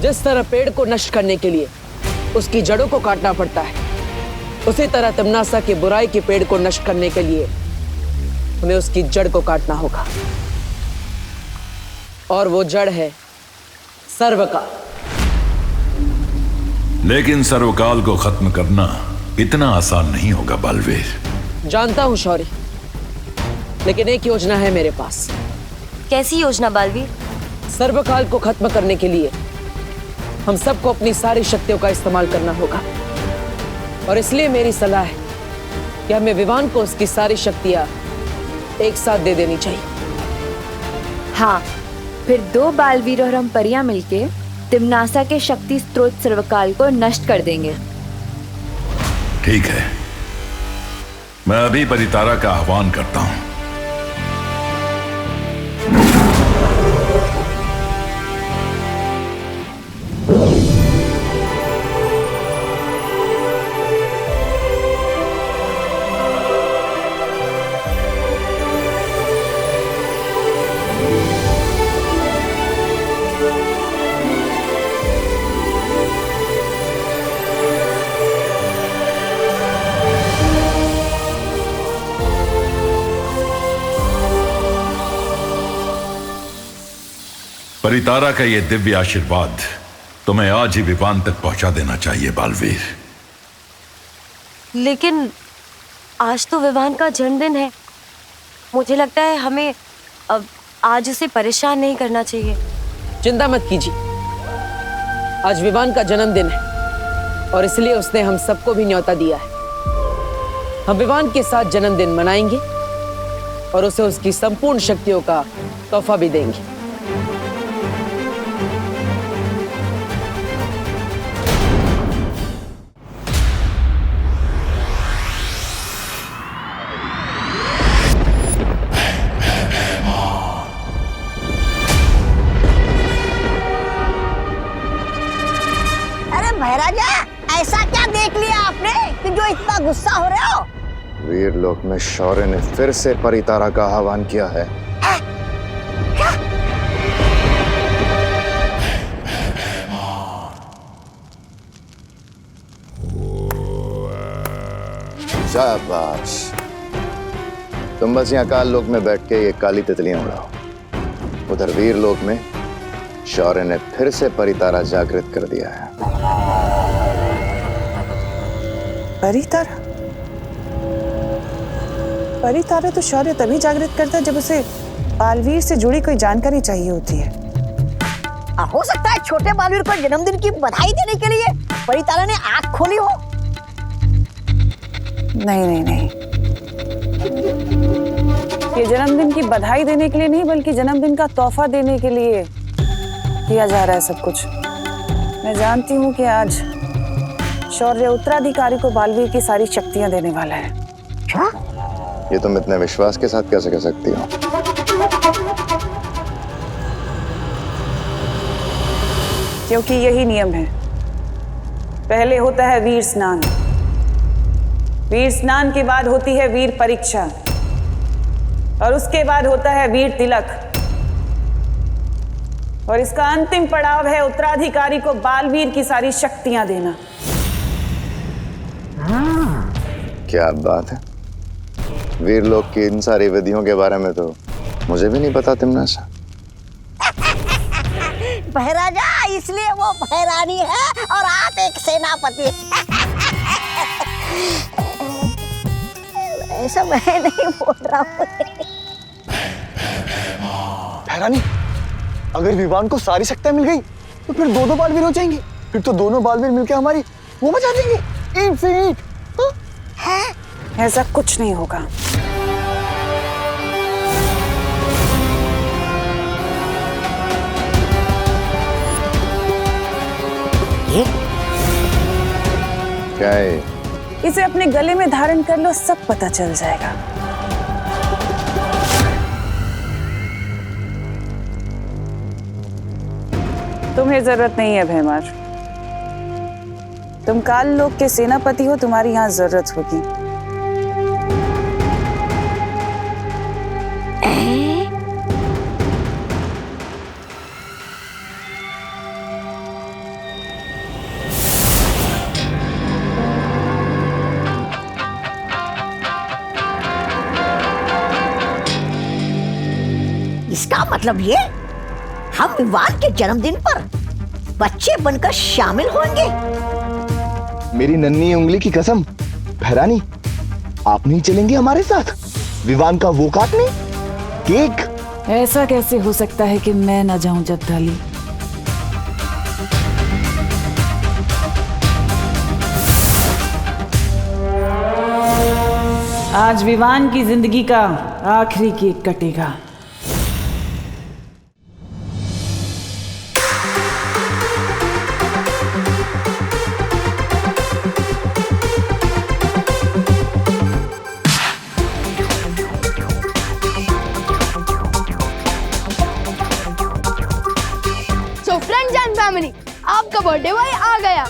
जिस तरह पेड़ को नष्ट करने के लिए उसकी जड़ों को काटना पड़ता है, उसी तरह तिम्नासा की बुराई के पेड़ को नष्ट करने के लिए हमें उसकी जड़ को काटना होगा। और वो जड़ है सर्वकाल। लेकिन सर्वकाल को खत्म करना इतना आसान नहीं होगा बालवीर। जानता हूं शौर्य, लेकिन एक योजना है मेरे पास। कैसी योजना बालवीर? सर्वकाल को खत्म करने के लिए हम सबको अपनी सारी शक्तियों का इस्तेमाल करना होगा, और इसलिए मेरी सलाह है कि हमें विवान को उसकी सारी शक्तियां एक साथ दे देनी चाहिए। हाँ, फिर 2 बालवीर और हम परियां मिलके तिम्नासा के शक्ति स्रोत सर्वकाल को नष्ट कर देंगे। ठीक है, मैं अभी परितारा का आह्वान करता हूं। परितारा का यह दिव्य आशीर्वाद तुम्हें आज ही विवान तक पहुंचा देना चाहिए बालवीर। लेकिन आज तो विवान का जन्मदिन है। मुझे लगता है हमें अब आज उसे परेशान नहीं करना चाहिए। चिंता मत कीजिए, आज विवान का जन्मदिन है और इसलिए उसने हम सबको भी न्योता दिया है। हम विवान के साथ जन्मदिन मनाएंगे और उसे उसकी संपूर्ण शक्तियों का तोहफा भी देंगे। महाराजा, ऐसा क्या देख लिया आपने कि जो इतना गुस्सा हो रहे हो? वीरलोक में शौर्य ने फिर से परितारा का आह्वान किया है। क्या? शाबाश, तुम बस यहाँ काल लोक में बैठ के ये काली तितलियां उड़ाओ। उधर वीरलोक में शौर्य ने फिर से परितारा जागृत कर दिया है। परितारा? परितारा तो शौर्य तभी जागृत करता है जब उसे बालवीर से जुड़ी कोई जानकारी चाहिए होती है। हो सकता है छोटे बालवीर को जन्मदिन की बधाई देने के लिए परितारा ने आंख खोली हो। नहीं नहीं नहीं, ये जन्मदिन की बधाई देने के लिए नहीं बल्कि जन्मदिन का तोहफा देने के लिए किया जा रहा है सब कुछ। मैं जानती हूँ कि आज शौर्य उत्तराधिकारी को बालवीर की सारी शक्तियां देने वाला है। क्या? ये तुम इतने विश्वास के साथ कैसे कह सकती हो? क्योंकि यही नियम है। पहले होता है वीर स्नान, वीर स्नान के बाद होती है वीर परीक्षा, और उसके बाद होता है वीर तिलक, और इसका अंतिम पड़ाव है उत्तराधिकारी को बालवीर की सारी शक्तियां देना। क्या बात है, वीरलोक की इन सारी विधियों के बारे में तो मुझे भी नहीं पता तिम्नासा। महाराजा, इसलिए वो महारानी है और आप एक सेनापति। ऐसा मैं नहीं बोल रहा हूँ। महारानी, अगर विवान को सारी शक्तियां मिल गई तो फिर 2-2 बालवीर हो जाएंगे। फिर तो दोनों बालवीर मिलकर हमारी वो बचा देंगे। ईंट से ईंट। ऐसा कुछ नहीं होगा। ये क्या है? इसे अपने गले में धारण कर लो, सब पता चल जाएगा। तुम्हें जरूरत नहीं है भैमार, तुम काल लोक के सेनापति हो, तुम्हारी यहां जरूरत होगी। क्या मतलब ये? हम विवान के जन्मदिन पर बच्चे बनकर शामिल होंगे? मेरी नन्ही उंगली की कसम, भैरानी आप नहीं चलेंगे हमारे साथ? विवान का वो काटने केक? ऐसा कैसे हो सकता है कि मैं ना जाऊं जब्दाली? आज विवान की जिंदगी का आखिरी केक कटेगा। सो फ्रेंड्स एंड फैमिली, आपका बर्थडे बॉय आ गया।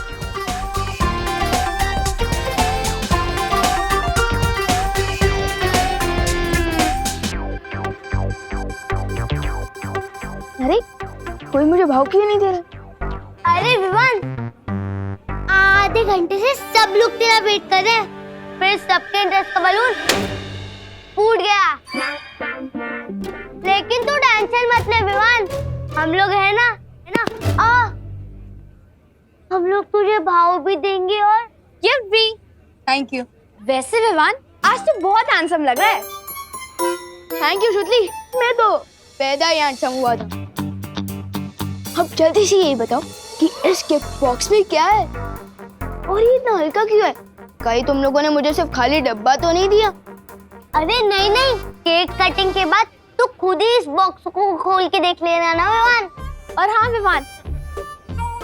अरे कोई मुझे भाव क्यों नहीं दे रहा? अरे विवान, आधे घंटे से सब लोग तेरा वेट कर रहे हैं, फिर सबके इंटरेस्ट का बलून फूट गया। लेकिन तू टेंशन मत ले विवान, हम लोग है ना हम लोग तुझे भाव भी देंगे और गिफ्ट भी। Thank you. वैसे विवान, आज तो बहुत हैंडसम लग रहा है। थैंक यू शुतली, मैं तो पैदा ही हैंडसम हुआ था। अब जल्दी से यही बताओ कि इस गिफ्ट बॉक्स में क्या है और ये इतना हल्का क्यों है? कहीं तुम लोगों ने मुझे सिर्फ खाली डब्बा तो नहीं दिया? अरे नहीं नहीं, केक कटिंग के बाद तू खुद ही इस बॉक्स को खोल के देख लेना ना विवान। और हाँ विवान,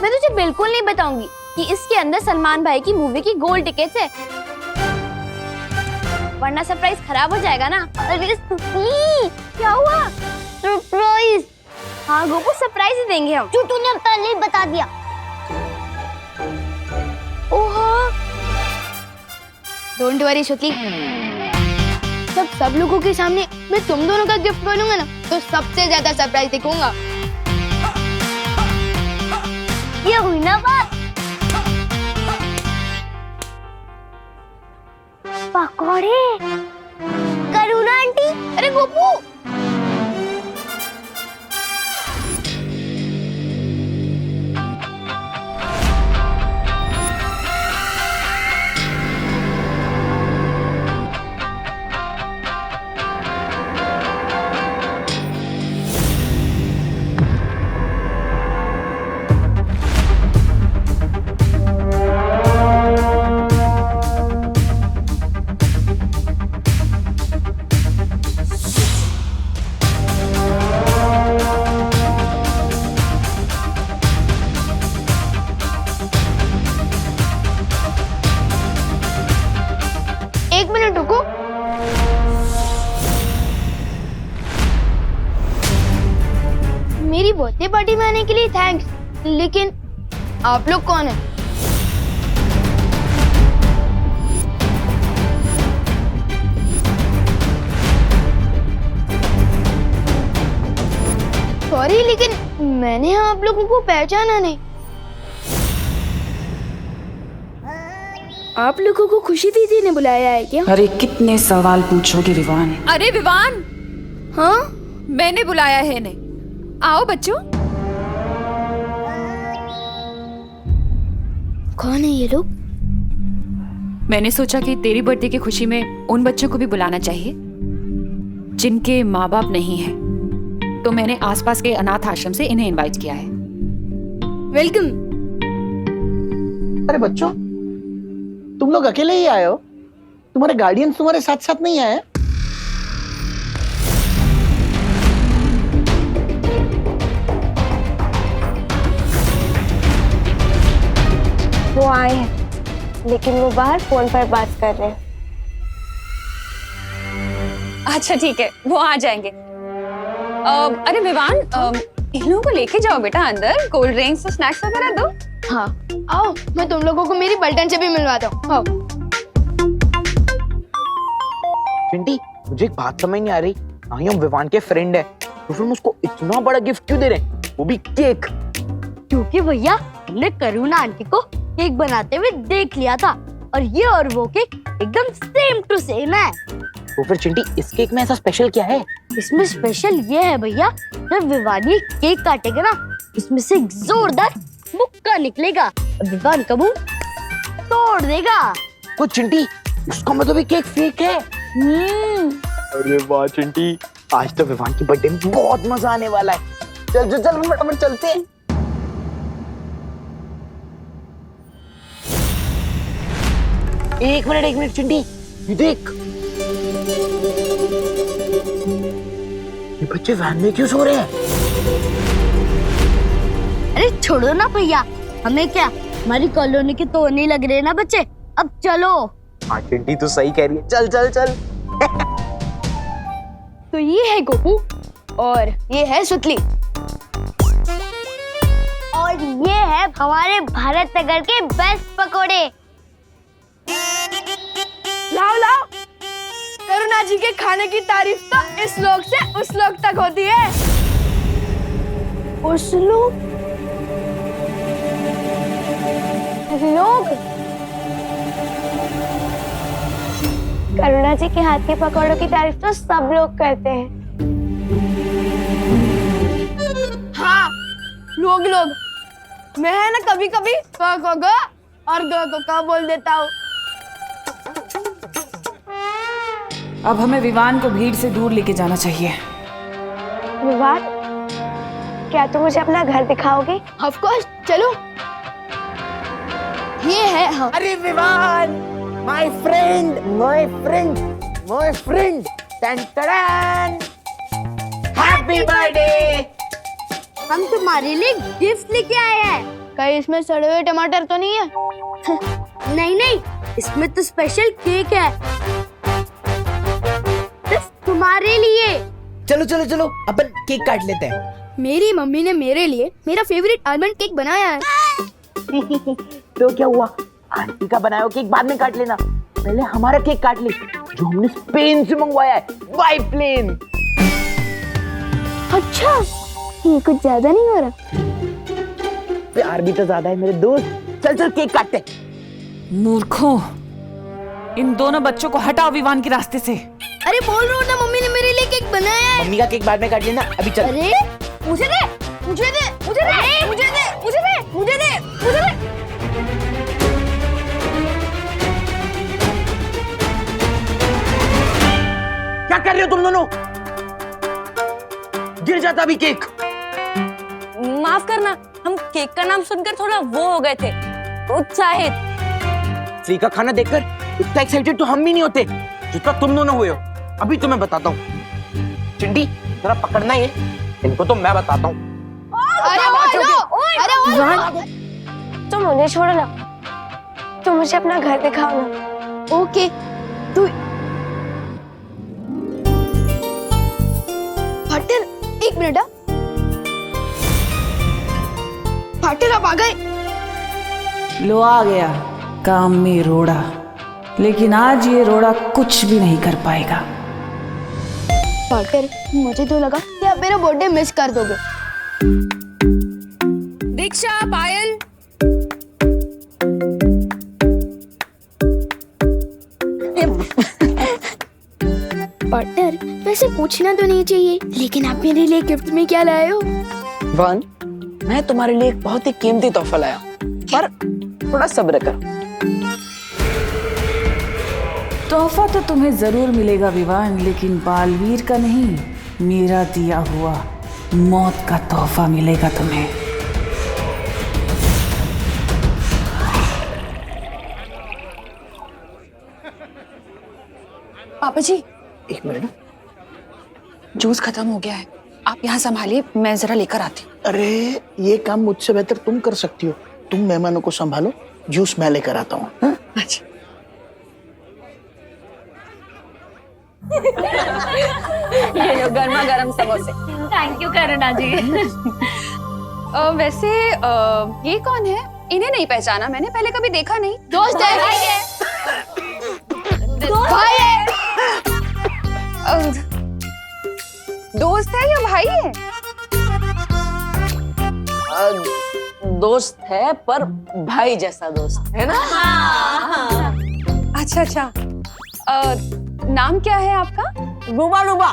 मैं तुझे बिल्कुल नहीं बताऊंगी कि इसके अंदर सलमान भाई की मूवी की गोल्ड टिकट्स है, वरना सरप्राइज खराब हो जाएगा ना। अरे सुखी, क्या हुआ? सरप्राइज? हाँ गोपू, सरप्राइज ही देंगे हम। जो तूने अब पहले ही बता दिया। ओहो, डोंट वरी शुक्ली, सब लोगों के सामने मैं तुम दोनों का गिफ्ट बनूंगा ना, तो सबसे ज्यादा सरप्राइज दिखाऊंगा। ये हुई ना बात। पकौड़े करुणा आंटी। अरे गोपू, एक मिनट रुको। मेरी बर्थडे पार्टी में आने के लिए थैंक्स, लेकिन आप लोग कौन हैं? सॉरी, लेकिन मैंने आप लोगों को पहचाना नहीं। आप लोगों को खुशी दीदी ने बुलाया है क्या? अरे कितने सवाल पूछोगे विवान? अरे विवान, हाँ, मैंने बुलाया है इन्हें। आओ बच्चों। कौन है ये लोग? मैंने सोचा कि तेरी बर्थडे की खुशी में उन बच्चों को भी बुलाना चाहिए जिनके माँ बाप नहीं है, तो मैंने आसपास के अनाथ आश्रम से इन्हें इनवाइट किया है। वेलकम। अरे बच्चों, तुम लोग अकेले ही आए हो? तुम्हारे गार्डियंस तुम्हारे साथ साथ नहीं आए? वो आए हैं, लेकिन वो बाहर फोन पर बात कर रहे हैं। अच्छा ठीक है, वो आ जाएंगे। अरे विवान, इन लोगों को लेके जाओ बेटा अंदर, कोल्ड ड्रिंक्स और स्नैक्स वगैरह दो। हाँ आओ, मैं तुम लोगों को मेरी पलटन से भी मिलवाता हूँ। आओ। चिंटी, मुझे एक बात समझ नहीं आ रही। हाँ, हम विवान के फ्रेंड है, तो फिर हम उसको इतना बड़ा गिफ्ट क्यों दे रहे हैं, वो भी केक? क्योंकि भैया हमने करुणा आंटी को केक बनाते हुए देख लिया था, और ये और वो केक एकदम सेम टू सेम है। तो फिर चिंटी, इस केक में ऐसा स्पेशल क्या है? इसमें स्पेशल ये है भैया, जब विवानी केक काटेगा ना, इसमें से एक जोरदार मुक्का निकलेगा और विवान का मुंह तोड़ देगा। वो चिंटी, उसका मतलब केक फेक है। अरे वाह चिंटी, आज तो विवान की बर्थडे में बहुत मजा आने वाला है। चल चल चल फटाफट चलते हैं। एक मिनट चिंटी, ये देख, ये बच्चे वैन में क्यों सो रहे हैं? अरे छोड़ो ना भैया, हमें क्या, हमारी कॉलोनी के तो नहीं लग रहे ना बच्चे, अब चलो। हाँ चिंटी तू सही कह रही है, चल चल चल। तो ये है गोपू और ये है सुतली और ये है हमारे भारत नगर के बेस्ट पकोड़े। लाओ लाओ, करुणा जी के खाने की तारीफ तो इस लोग से उस लोग तक होती है। उस लोग करुणा जी के हाथ के पकौड़ों की तारीफ तो सब लोग करते हैं। हाँ, लोग मैं है ना कभी कभी ग और ग बोल देता हूँ। अब हमें विवान को भीड़ से दूर लेके जाना चाहिए। विवान, क्या तुम मुझे अपना घर दिखाओगे? ऑफ कोर्स, चलो। ये है हम। अरे Vivaan, my friend, ton happy birthday. हम तुम्हारे लिए गिफ्ट लेके आए हैं। कहीं इसमें सड़े हुए टमाटर तो नहीं है? नहीं, इसमें तो स्पेशल केक है सिर्फ तुम्हारे लिए। चलो अपन केक काट लेते हैं। मेरी मम्मी ने मेरे लिए मेरा फेवरेट आलमंड केक बनाया है। तो क्या हुआ, आंटी का बनाया हुआ केक बाद में काट लेना, पहले हमारा केक काट ले जो हमने स्पेन से मंगवाया है बाय प्लेन। अच्छा, ये कुछ ज्यादा नहीं हो रहा? प्यार भी तो ज्यादा है मेरे दोस्त। चल केक काटते। मूर्खों, इन दोनों बच्चों को हटाओ विवान के रास्ते से। अरे बोल रहा हूँ ना, मम्मी ने मेरे लिए केक बनाया है। मम्मी का केक बाद में काट लेना, अभी चल। अरे मुझे दे। क्या कर रहे हो तुम दोनों? गिर जाता अभी केक। माफ करना, हम केक का नाम सुनकर थोड़ा वो हो गए थे, उत्साहित। फ्री का खाना देखकर इतना एक्साइटेड तो हम भी नहीं होते जितना तुम दोनों हुए हो। अभी तुम्हें बताता हूँ। चिंटी, जरा पकड़ना है इनको, तो मैं बताता हूँ। तुम मुझे छोड़ो ना, तुम मुझे अपना घर दिखाओ ना। ओके, तू फाटर, एक मिनट। फाटर आप आ गए। लो आ गया काम में रोड़ा, लेकिन आज ये रोड़ा कुछ भी नहीं कर पाएगा। फाटर, मुझे तो लगा कि आप मेरा बर्थडे मिस कर दोगे। दीक्षा, पायल, पार्टनर, वैसे पूछना तो नहीं चाहिए, लेकिन आप मेरे लिए गिफ्ट में क्या लाए हो? वन, मैं तुम्हारे लिए एक बहुत ही कीमती तोहफा लाया, पर थोड़ा सब्र करो। तोहफा तो तुम्हें जरूर मिलेगा विवान, लेकिन बालवीर का नहीं, मेरा दिया हुआ मौत का तोहफा मिलेगा तुम्हें। पापा जी, एक मिनट। जूस खत्म हो गया है, आप यहाँ संभालिए, मैं जरा लेकर आती हूँ। अरे ये काम मुझसे बेहतर तुम कर सकती हो। तुम मेहमानों को संभालो, जूस मैं लेकर आता हूँ। अच्छा। ये लो गर्मा गर्म समोसे। थैंक यू करुणा जी। वैसे ये कौन है? इन्हें नहीं पहचाना मैंने, पहले कभी देखा नहीं। दोस्त है। भाई है। दोस्त है या भाई है? दोस्त है, पर भाई जैसा दोस्त है ना। अच्छा। नाम क्या है आपका? रूबा रूबा।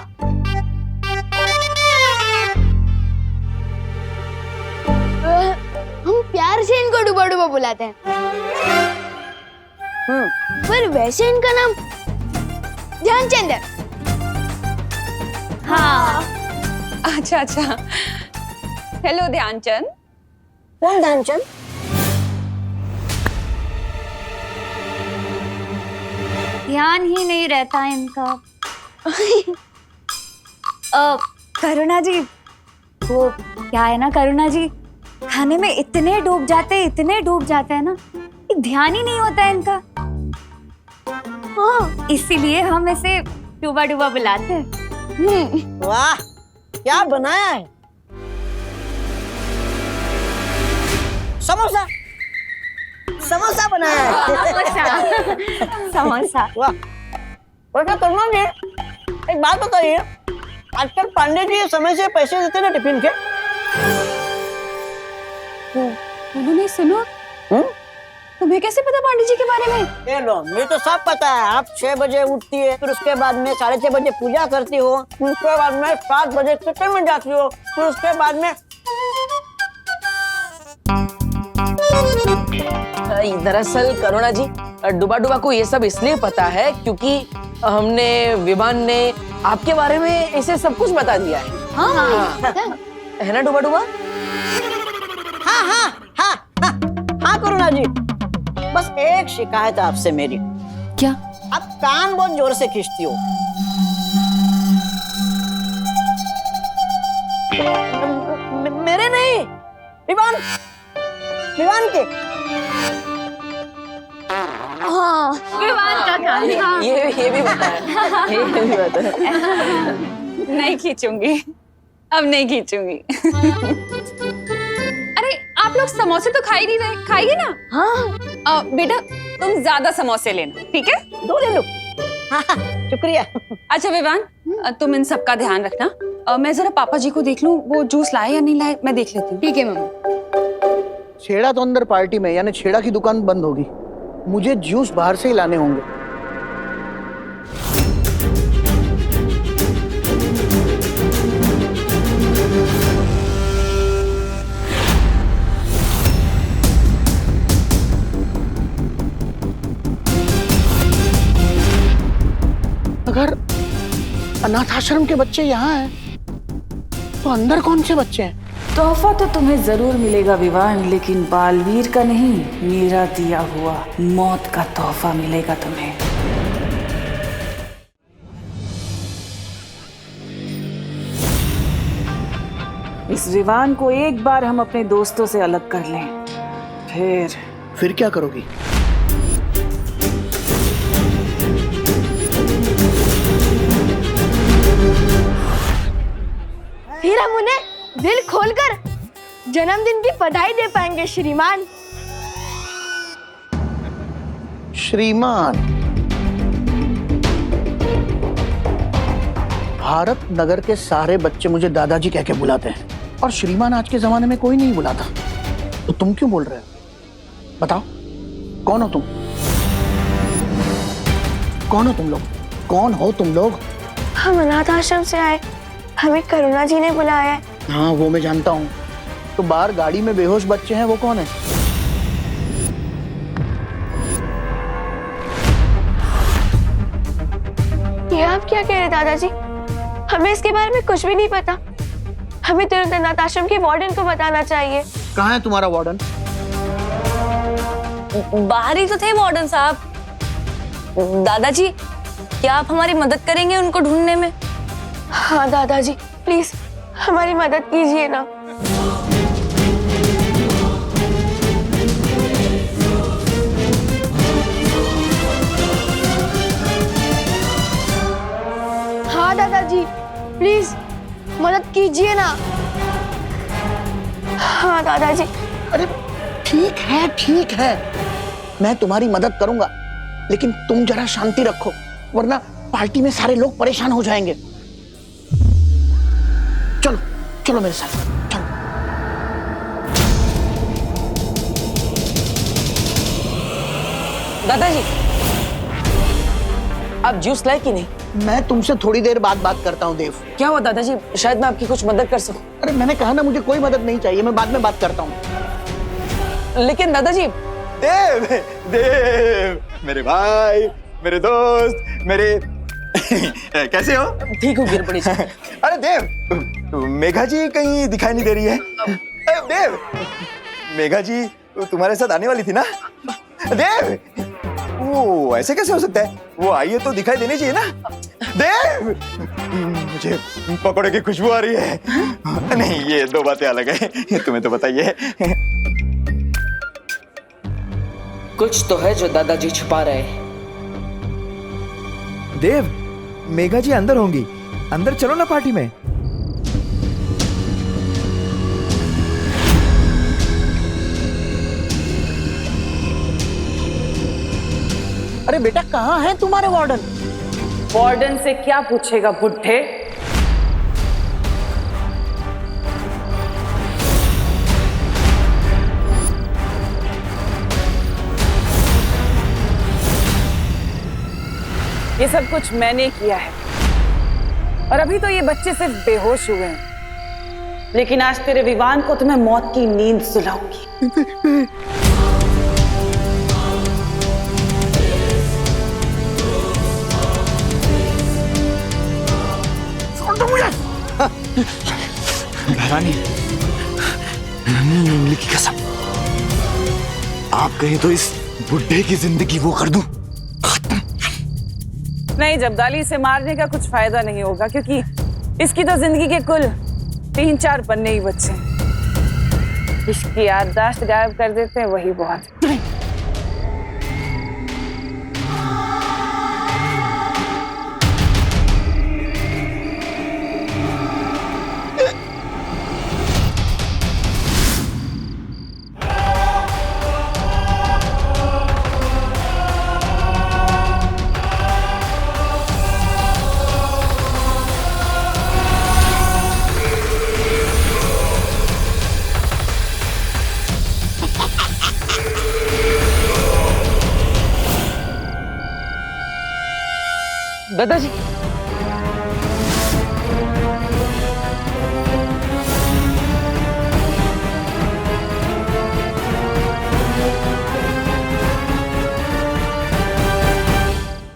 हम प्यार से इनको डुबा डुबा बुलाते हैं। पर वैसे इनका नाम ध्यानचंद है। हाँ। अच्छा अच्छा। हेलो ध्यानचंद। कौन ध्यानचंद? ध्यान ही नहीं रहता इनका। करुणा जी, वो क्या है ना करुणा जी, खाने में इतने डूब जाते हैं ना कि ध्यान ही नहीं होता है इनका। हाँ, इसीलिए हम इसे डूबा डूबा बुलाते हैं। वाह, क्या बनाया है? समोसा, समोसा बनाया है। समोसा। वाह। वैसे करुणा जी, एक बात बताइए, आजकल पांडे जी समय से पैसे देते ना टिफिन के? उन्होंने सुनो। तुम्हें कैसे पता पांडे जी के बारे में? ये लो, मुझे तो सब पता है। आप 6 बजे उठती है, फिर उसके बाद में 6:30 बजे पूजा करती हो, उसके बाद में 7 बजे किचन में जाती हो, फिर उसके बाद में दरअसल करुणा जी, डुबा डुबा को ये सब इसलिए पता है क्योंकि हमने विवान ने आपके बारे में इसे सब कुछ बता दिया है। हाँ। है ना डुबा डुबा? हाँ हाँ हाँ हाँ हाँ करुणा जी, बस एक शिकायत है आपसे मेरी। क्या? आप कान बहुत जोर से खींचती हो। मेरे नहीं, विवान, विवान के। हाँ, विवान का कान। ये भी बताया। ये भी बताया। नहीं खींचूंगी, अब नहीं खींचूंगी। अरे आप लोग समोसे तो खा ही नहीं रहे, खाइए ना। हाँ। बेटा तुम ज्यादा समोसे लेना, ठीक है? 2 ले लो। हाँ, शुक्रिया। अच्छा विवान, तुम इन सब का ध्यान रखना। मैं जरा पापा जी को देख लूं, वो जूस लाए या नहीं लाए, मैं देख लेती हूँ। ठीक है मम्मी। छेड़ा तो अंदर पार्टी में, यानी छेड़ा की दुकान बंद होगी। मुझे जूस बाहर से ही लाने होंगे। अगर अनाथ आश्रम के बच्चे यहाँ हैं, तो अंदर कौन से बच्चे हैं? तोहफा तो तुम्हें जरूर मिलेगा विवान, लेकिन बालवीर का नहीं, मेरा दिया हुआ मौत का तोहफा मिलेगा तुम्हें। इस विवान को एक बार हम अपने दोस्तों से अलग कर लें, फिर क्या करोगी? फिर हम उन्हें दिल खोलकर जन्मदिन की बधाई दे पाएंगे श्रीमान। श्रीमान, भारत नगर के सारे बच्चे मुझे दादाजी कह के बुलाते हैं, और श्रीमान आज के जमाने में कोई नहीं बुलाता। तो तुम क्यों बोल रहे हो? बताओ, कौन हो तुम? कौन हो तुम लोग? कौन हो तुम लोग? हम अनाथ आश्रम से आए, हमें करुणा जी ने बुलाया है। हाँ, वो मैं जानता हूँ। तो बाहर गाड़ी में बेहोश बच्चे हैं, वो कौन है? ये आप क्या कह रहे दादाजी? हमें इसके बारे में कुछ भी नहीं पता। हमें तुरंत अनाथ आश्रम के वार्डन को बताना चाहिए। कहाँ है तुम्हारा वार्डन? बाहर ही तो थे वार्डन साहब। दादाजी, क्या आप हमारी मदद करेंगे उनको ढूंढने में? हाँ दादाजी, प्लीज हमारी मदद कीजिए ना। हाँ दादाजी, प्लीज मदद कीजिए ना। हाँ दादाजी। अरे ठीक है, मैं तुम्हारी मदद करूंगा, लेकिन तुम जरा शांति रखो, वरना पार्टी में सारे लोग परेशान हो जाएंगे। चलो चलो मेरे साथ, चलो। दादाजी, आप जूस लाए कि नहीं? मैं तुमसे थोड़ी देर बाद बात करता हूँ देव। क्या हुआ दादाजी? शायद मैं आपकी कुछ मदद कर सकूं। अरे मैंने कहा ना, मुझे कोई मदद नहीं चाहिए, मैं बाद में बात करता हूँ। लेकिन दादाजी। देव, देव, मेरे भाई, मेरे दोस्त, मेरे कैसे हो? ठीक हो गिरपड़ी जी। अरे देव, मेघा जी कहीं दिखाई नहीं दे रही है। देव, मेघा जी तुम्हारे साथ आने वाली थी ना? देव, वो ऐसे कैसे हो सकता है? वो आई है तो दिखाई देनी चाहिए ना? देव, मुझे पकौड़े की खुशबू आ रही है। नहीं, ये दो बातें अलग है, तुम्हें तो बताइए। कुछ तो है जो दादाजी छुपा रहे हैं। देव, मेघा जी अंदर होंगी, अंदर चलो ना पार्टी में। अरे बेटा, कहाँ है तुम्हारे वार्डन? वार्डन से क्या पूछेगा बुड्ढे? ये सब कुछ मैंने किया है और अभी तो ये बच्चे सिर्फ बेहोश हुए हैं, लेकिन आज तेरे विवान को तुम्हें मौत की नींद सुलाऊंगी। रानी, नन्ही उंगली की कसम, आप कहें तो इस बुड्ढे की जिंदगी वो कर दूं। नहीं जब्दाली, इसे मारने का कुछ फायदा नहीं होगा क्योंकि इसकी तो जिंदगी के कुल 3-4 पन्ने ही बचे हैं। इसकी याददाश्त गायब कर देते हैं, वही बहुत। दादाजी,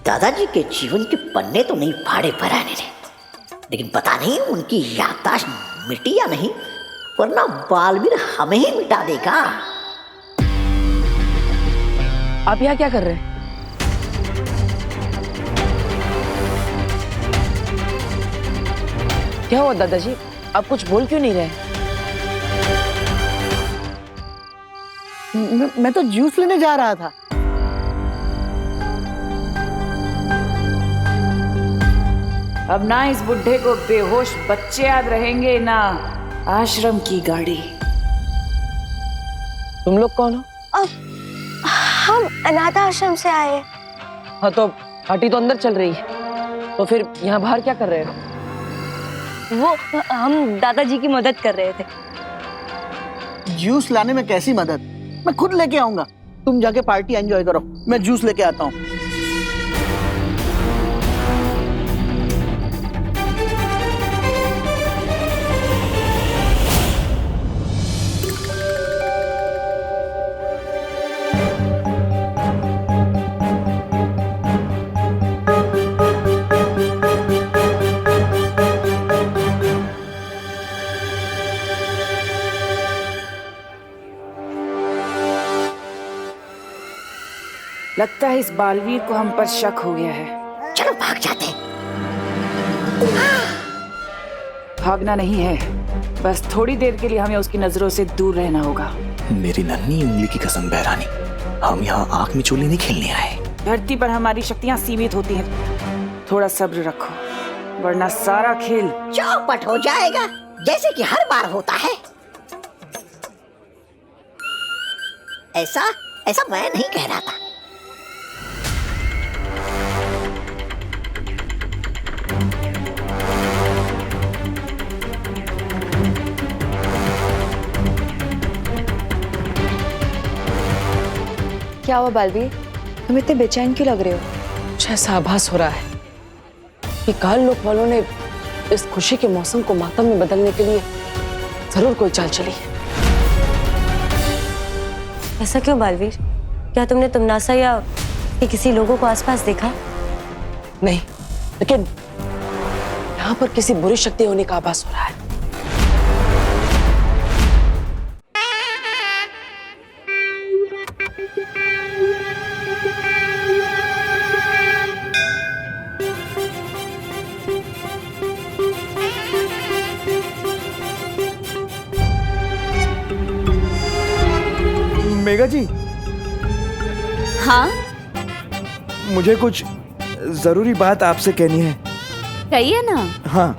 दादाजी के जीवन के पन्ने तो नहीं फाड़े भराने ने, लेकिन पता नहीं उनकी याददाश्त मिटी या नहीं, वरना बालवीर हमें ही मिटा देगा। आप यहाँ क्या कर रहे हैं? क्या हुआ दादाजी, आप कुछ बोल क्यों नहीं रहे? मैं तो जूस लेने जा रहा था। अब ना इस बुड्ढे को बेहोश बच्चे याद रहेंगे, ना आश्रम की गाड़ी। तुम लोग कौन हो? हम अनाथ आश्रम से आए हैं। हाँ तो पार्टी तो अंदर चल रही है, तो फिर यहाँ बाहर क्या कर रहे हो? वो हम दादाजी की मदद कर रहे थे। जूस लाने में कैसी मदद? मैं खुद लेके आऊंगा। तुम जाके पार्टी एंजॉय करो, मैं जूस लेके आता हूँ। लगता है इस बालवीर को हम पर शक हो गया है। चलो भाग जाते हैं। भागना नहीं है, बस थोड़ी देर के लिए हमें उसकी नजरों से दूर रहना होगा। मेरी नन्ही उंगली की कसम बहरानी, हम यहाँ आंख मिचोली नहीं खेलने आए। धरती पर हमारी शक्तियाँ सीमित होती हैं, थोड़ा सब्र रखो, वरना सारा खेल चौपट हो जाएगा, जैसे कि हर बार होता है। ऐसा मैं नहीं कह रहा था। क्या हुआ बालवीर, तुम इतने बेचैन क्यों लग रहे हो? मुझे ऐसा आभास हो रहा है कि काल लोक वालों ने इस खुशी के मौसम को मातम में बदलने के लिए जरूर कोई चाल चली है। ऐसा क्यों बालवीर? क्या तुमने तुमनासा या किसी लोगों को आसपास देखा? नहीं, लेकिन यहाँ पर किसी बुरी शक्ति होने का आभास हो रहा है। मेघा जी, हाँ मुझे कुछ जरूरी बात आपसे कहनी है। कहिए ना। हाँ।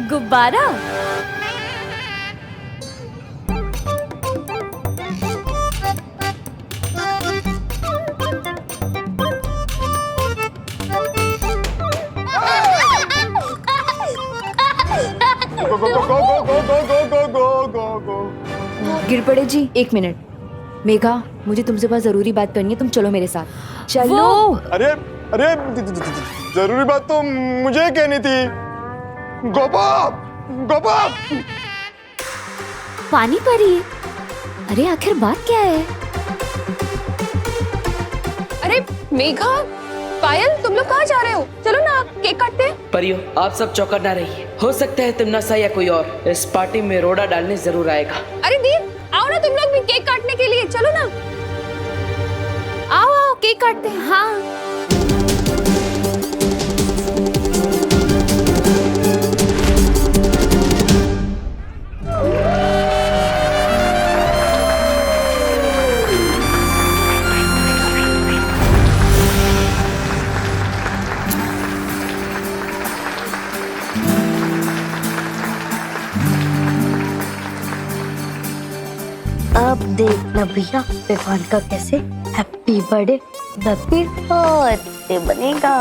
गुब्बारा? गो गो गो गो गो गो गो गो गो गो। गिरपड़े जी, 1 मिनट। मेघा, मुझे तुमसे बहुत जरूरी बात करनी है, तुम चलो मेरे साथ। चलो। अरे अरे, जरूरी बात तो मुझे कहनी थी। गोपा गोपा। पानी परी। अरे आखिर बात क्या है? अरे मेघा, पायल, तुम लोग कहाँ जा रहे हो? चलो ना, केक काटते हैं। परियो, आप सब चौकन्ना ना रहिए। हो सकता है तिमनासा या कोई और इस पार्टी में रोड़ा डालने जरूर आएगा। अरे दी, आओ ना तुम लोग भी केक काटने के लिए, चलो ना। आओ आओ, केक काटते हैं। हाँ। अब देखना भैया विवान का कैसे हैप्पी बर्थडे बनेगा।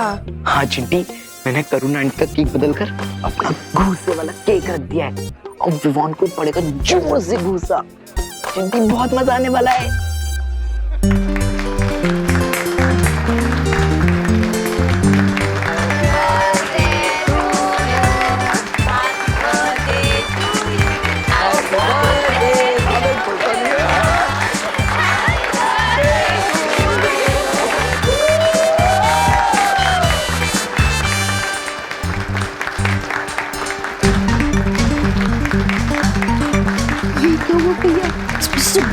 हाँ चिंटी, मैंने करुणा आंटी का केक बदलकर अपना घूसे वाला केक रख दिया है और विवान को पड़ेगा जोर से घूसा। चिंटी, बहुत मजा आने वाला है।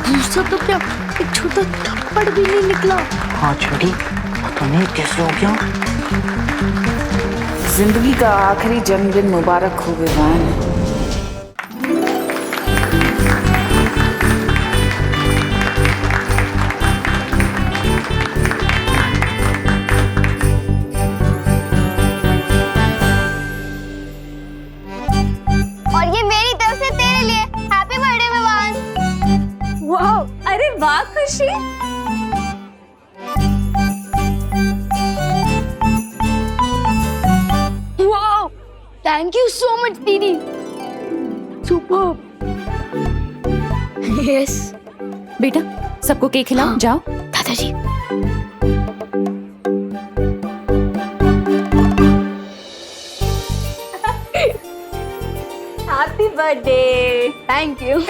भूसा तो क्या, एक छोटा थप्पड़ भी नहीं निकला। हाँ चिंटी, पता नहीं कैसे हो गया। जिंदगी का आखिरी जन्मदिन मुबारक हो विवान। और ये मेरी तरफ से तेरे लिए हैप्पी बर्थडे विवान। वाह, अरे वाह खुशी। वाह, थैंक यू सो मच दीदी। सुपर। यस। बेटा, सबको केक खिलाओ। हाँ। जाओ। दादाजी। Happy birthday. Thank you.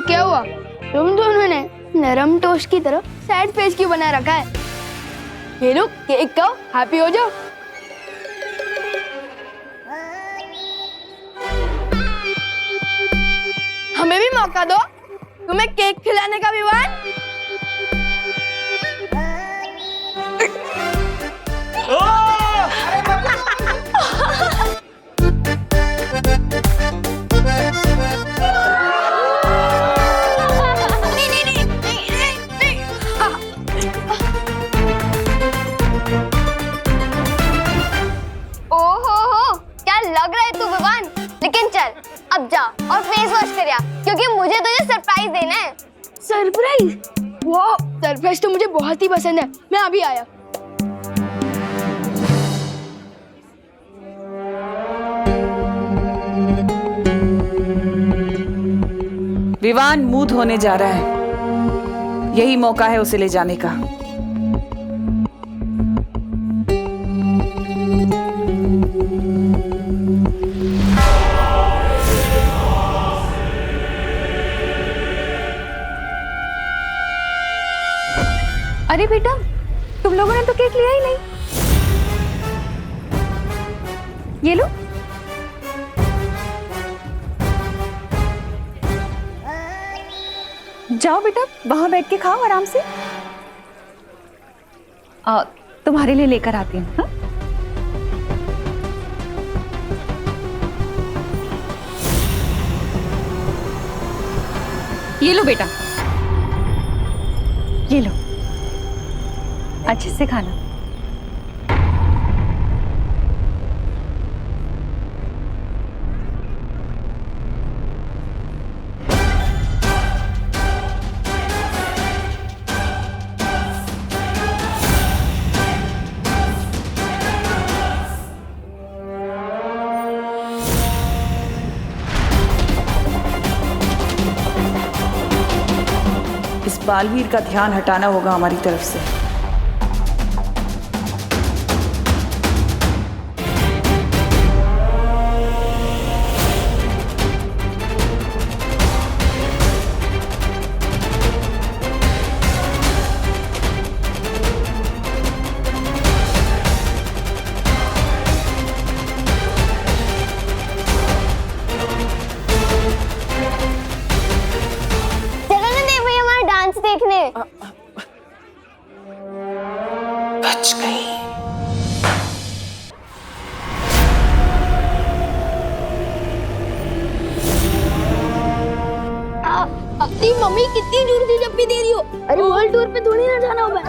क्या हुआ? तुम दोनों ने नरम टोस्ट की तरह सैड फेस क्यों बना रखा है? ये लो केक खाओ, हैप्पी हो जाओ। हमें भी मौका दो, तुम्हें केक खिलाने का विवान। ओहो, क्या लग रहा है तू विवान? लेकिन चल अब जा और फेस वॉश कर आ, क्योंकि मुझे तुझे सरप्राइज देना है। सरप्राइज? वाह, सरप्राइज तो मुझे बहुत ही पसंद है। मैं अभी आया। विवान मूड होने जा रहा है, यही मौका है उसे ले जाने का। अरे बेटा, तुम लोगों ने तो केक लिया ही नहीं। ये लो। जाओ बेटा, वहां बैठ के खाओ आराम से। तुम्हारे लिए लेकर आती हूँ। हाँ? ये लो बेटा, ये लो, अच्छे से खाना। इस बालवीर का ध्यान हटाना होगा हमारी तरफ से। बच गई। अपनी मम्मी कितनी दूर से जब भी दे रही हो। अरे वर्ल्ड टूर पे थोड़ी ना जाना होगा।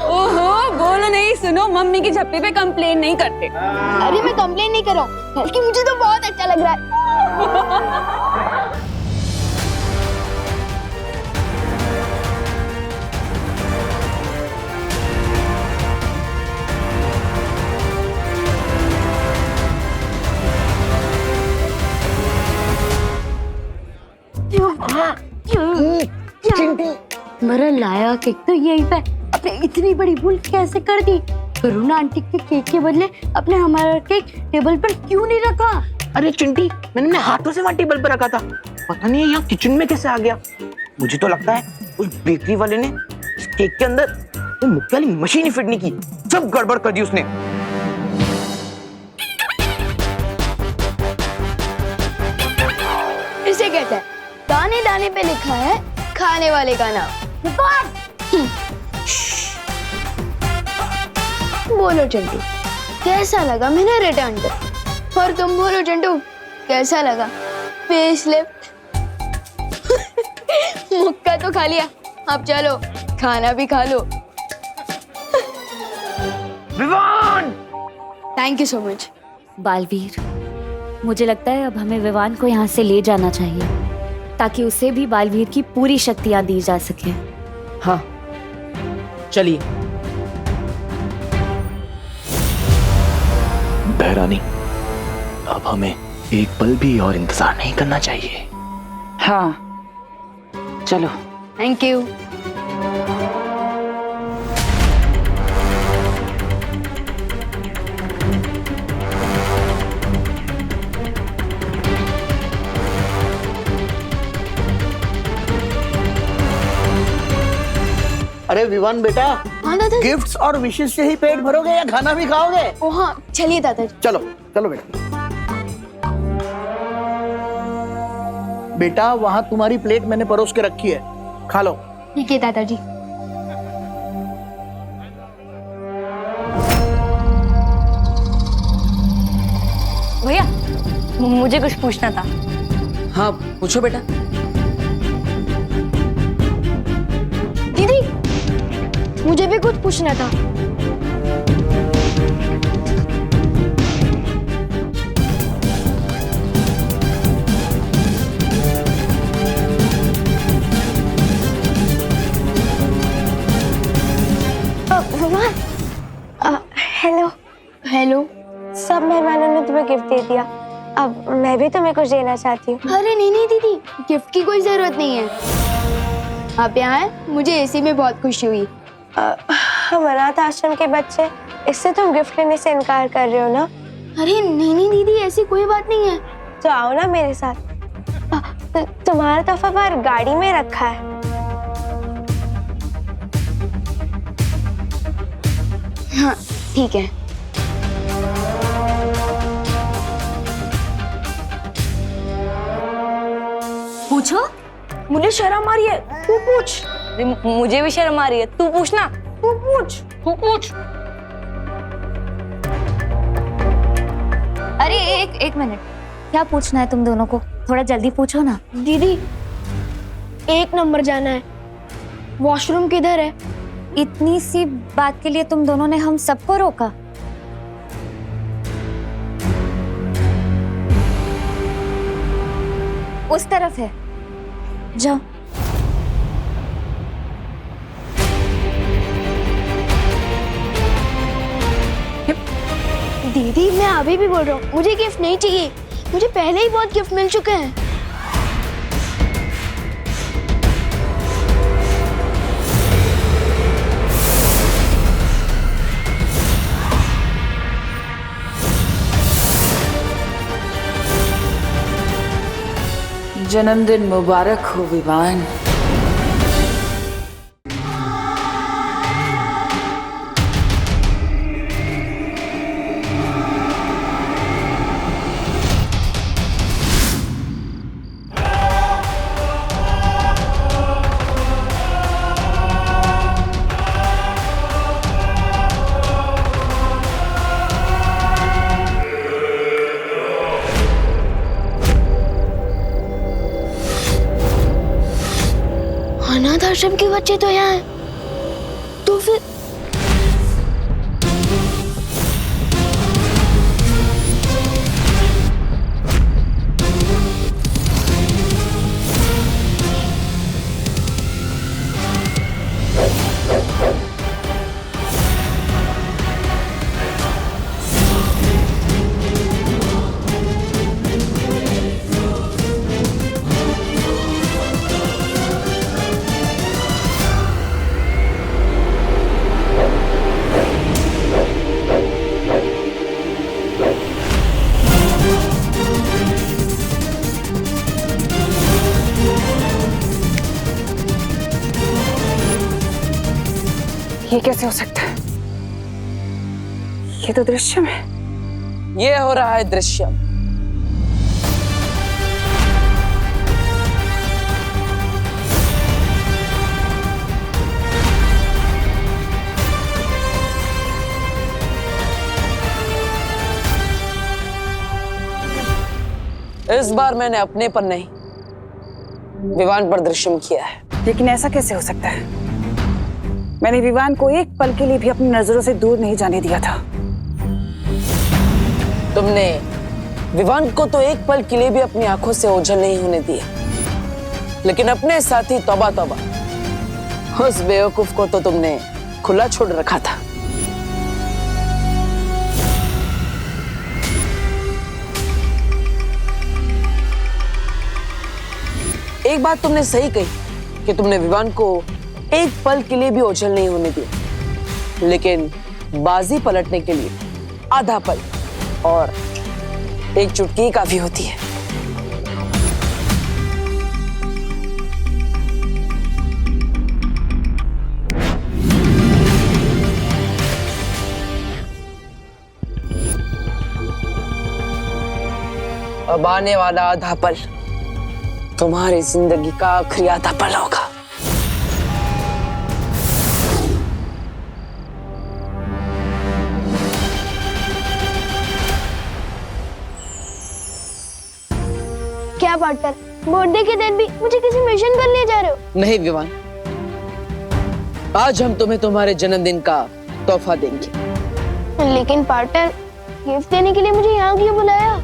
ओहो, बोलो नहीं, सुनो, मम्मी की झप्पी पे कंप्लेन नहीं करते। अरे मैं कंप्लेन नहीं कर रहा हूँ, बल्कि मुझे तो बहुत अच्छा लग रहा है। मेरा लाया केक तो यही पे। अपने इतनी बड़ी भूल कैसे कर दी? करुणा आंटी के केक के बदले अपने हमारा केक टेबल पर क्यों नहीं रखा? अरे चिंटी, मैंने अपने हाथों से वहाँ टेबल पर रखा था, पता नहीं यहाँ किचन में कैसे आ गया। मुझे तो लगता है उस बेकरी वाले ने इस केक के अंदर वो मुक्के वाली मशीन ही फिट नहीं की, सब गड़बड़ कर दी उसने। इसे कहते हैं दाने दाने पे लिखा है खाने वाले का नाम। बोलो चिंटू, कैसा लगा मैंने रिटर्न कर? और तुम बोलो चिंटू, कैसा लगा फेस लिफ्ट? मुक्का तो खा लिया, अब चलो खाना भी खा लो। Vivaan! Thank you so much. Baalveer, मुझे लगता है अब हमें विवान को यहाँ से ले जाना चाहिए, ताकि उसे भी बालवीर की पूरी शक्तियां दी जा सके। हाँ, चलिए। बहरानी, अब हमें एक पल भी और इंतजार नहीं करना चाहिए। हाँ, चलो। Thank you. अरे विवान बेटा, हाँ दादा। गिफ्ट्स और विशेष से ही पेट भरोगे या खाना भी खाओगे? ओ हाँ, चलिए दादाजी। चलो चलो बेटा। बेटा, वहाँ तुम्हारी प्लेट मैंने परोस के रखी है, खा लो। ठीक है दादाजी। भैया, मुझे कुछ पूछना था। हाँ, पूछो बेटा। दीदी, मुझे भी कुछ पूछना था। हेलो। हेलो। सब मेहमानों ने तुम्हें गिफ्ट दे दिया, अब मैं भी तुम्हें कुछ देना चाहती हूँ। अरे नहीं नहीं दीदी, गिफ्ट की कोई जरूरत नहीं है। आप यहाँ आए, मुझे इसी में बहुत खुशी हुई। हम अनाथ आश्रम के बच्चे, इससे तुम गिफ्ट लेने से इनकार कर रहे हो ना? अरे नहीं नहीं दीदी, ऐसी कोई बात नहीं है। तो आओ ना मेरे साथ। तुम्हारा तोहफा बाहर गाड़ी में रखा है। हाँ ठीक है। पूछो। मुझे शर्म आ रही है, तू पूछ। मुझे भी शर्म आ रही है, तू पूछना। तू पूछ। तू पूछ। अरे एक मिनट, क्या पूछना है तुम दोनों को? थोड़ा जल्दी पूछो ना। दीदी 1 नंबर जाना है, वॉशरूम किधर है? इतनी सी बात के लिए तुम दोनों ने हम सबको रोका? उस तरफ है, जाओ। दीदी मैं अभी भी बोल रहा हूँ, मुझे गिफ्ट नहीं चाहिए। मुझे पहले ही बहुत गिफ्ट मिल चुके हैं। जन्मदिन मुबारक हो विवान। अनाथ आश्रम के बच्चे तो यहाँ हैं, तो फिर ये कैसे हो सकता है? ये तो दृश्यम है। ये हो रहा है दृश्यम। इस बार मैंने अपने पर नहीं, विवान पर दृश्यम किया है। लेकिन ऐसा कैसे हो सकता है? मैंने विवान को एक पल के लिए भी अपनी नजरों से दूर नहीं जाने दिया था। तुमने विवान को तो एक पल के लिए भी अपनी आंखों से ओझल नहीं होने दिया, लेकिन अपने साथी तौबा तौबा, उस बेवकूफ को तो तुमने खुला छोड़ रखा था। एक बात तुमने सही कही कि तुमने विवान को एक पल के लिए भी ओझल नहीं होने दिया, लेकिन बाजी पलटने के लिए आधा पल और एक चुटकी काफी होती है। अब आने वाला आधा पल तुम्हारी जिंदगी का आखिरी आधा पल होगा। क्या पार्टनर, बर्थडे के दिन भी मुझे किसी मिशन पर ले जा रहे हो? नहीं विवान, आज हम तुम्हें तुम्हारे जन्मदिन का तोहफा देंगे। लेकिन पार्टनर, गिफ्ट देने के लिए मुझे यहाँ क्यों बुलाया?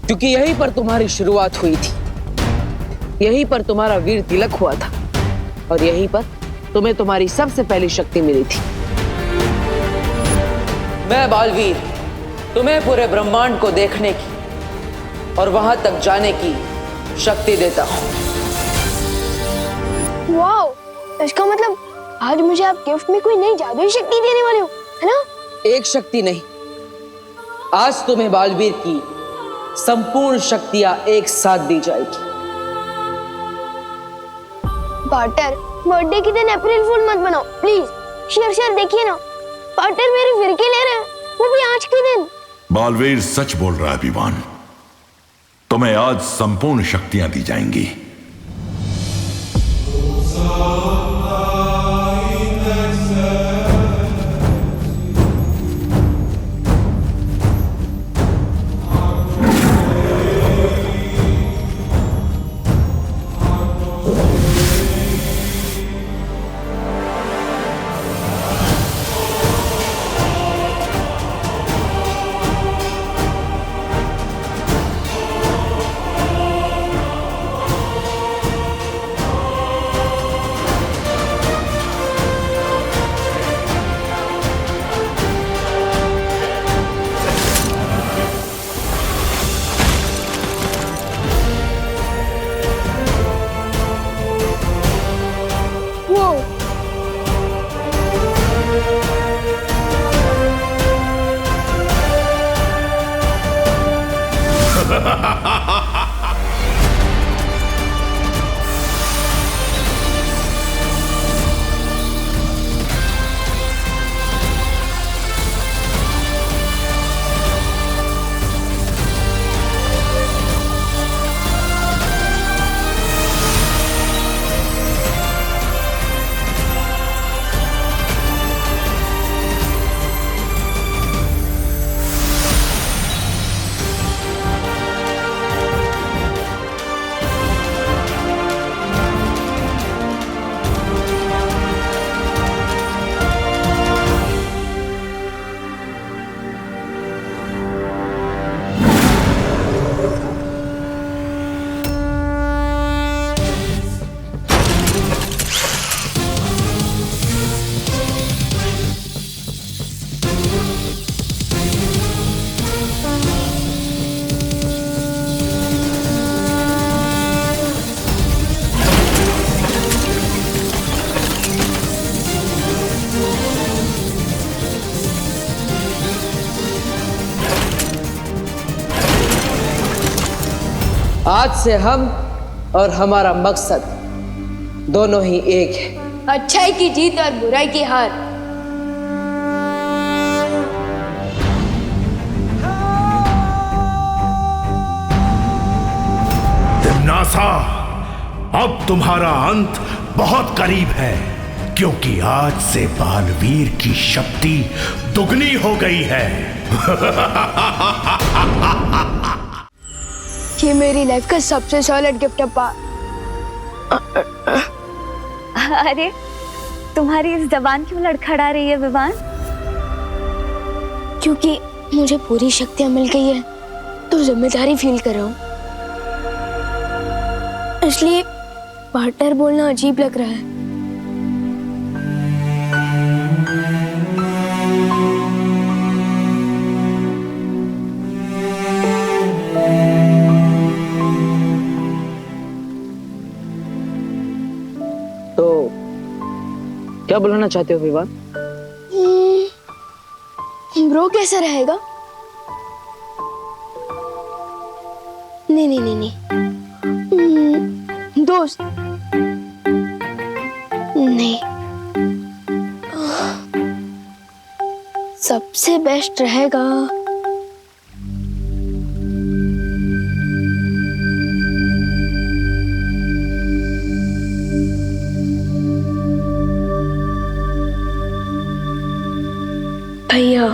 क्योंकि यहीं पर तुम्हारी शुरुआत हुई थी, यहीं पर तुम्हारा वीर तिलक हुआ था, और यहीं पर तुम्हें तुम्हारी सबसे पहली शक्ति मिली थी। मैं बालवीर तुम्हें पूरे ब्रह्मांड को देखने की और वहां तक जाने की शक्ति देता हूं। वाओ, इसका मतलब आज मुझे आप गिफ्ट में कोई नई जादुई शक्ति देने वाले हो, है ना? एक शक्ति नहीं, आज तुम्हें बालवीर की संपूर्ण शक्तियां एक साथ दी जाएगी। पार्टनर, बर्थडे के दिन अप्रैल फूल मत बनाओ प्लीज। शेर देखिए ना, पार्टनर मेरी फिरकी ले रहे हैं, वो भी आज के दिन। बालवीर सच बोल रहा है विवान, तुम्हें आज संपूर्ण शक्तियां दी जाएंगी। आज से हम और हमारा मकसद दोनों ही एक है। अच्छाई की जीत और बुराई की हार। तिम्नासा, अब तुम्हारा अंत बहुत करीब है, क्योंकि आज से बालवीर की शक्ति दुगनी हो गई है। ये मेरी लाइफ का सबसे सॉलिड गिफ्ट है पा। अरे तुम्हारी इस जबान क्यों लड़खड़ा रही है विवान? क्योंकि मुझे पूरी शक्तियां मिल गई है तो जिम्मेदारी फील कर रहा हूँ, इसलिए पार्टनर बोलना अजीब लग रहा है। क्या बुलाना चाहते हो विवान? ब्रो कैसा रहेगा? नहीं नहीं नहीं नहीं, दोस्त नहीं, सबसे बेस्ट रहेगा भैया।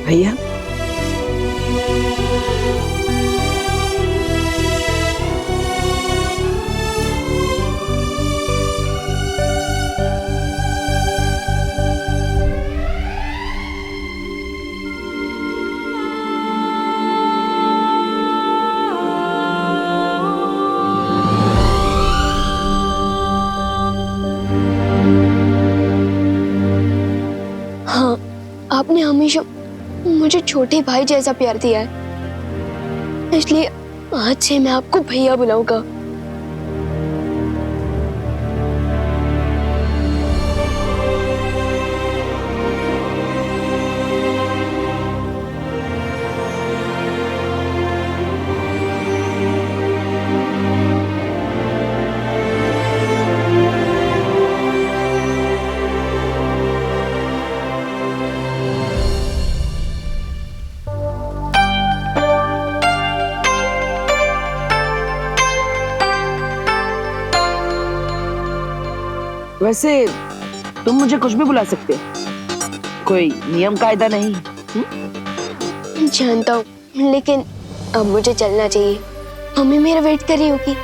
भैया मुझे छोटे भाई जैसा प्यार दिया है, इसलिए आज से मैं आपको भैया बुलाऊंगा। वैसे तुम मुझे कुछ भी बुला सकते हो, कोई नियम कायदा नहीं। जानता हूँ, लेकिन अब मुझे चलना चाहिए। मम्मी मेरा वेट कर रही होगी।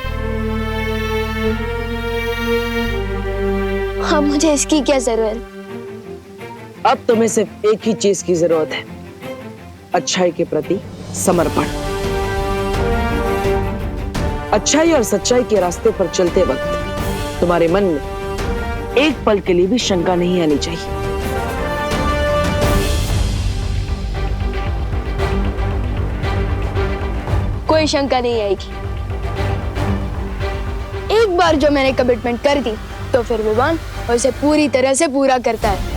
अब मुझे इसकी क्या जरूरत? अब तुम्हें सिर्फ एक ही चीज की जरूरत है, अच्छाई के प्रति समर्पण। अच्छाई और सच्चाई के रास्ते पर चलते वक्त तुम्हारे मन में एक पल के लिए भी शंका नहीं आनी चाहिए। कोई शंका नहीं आएगी। एक बार जो मैंने कमिटमेंट कर दी तो फिर विवान उसे पूरी तरह से पूरा करता है।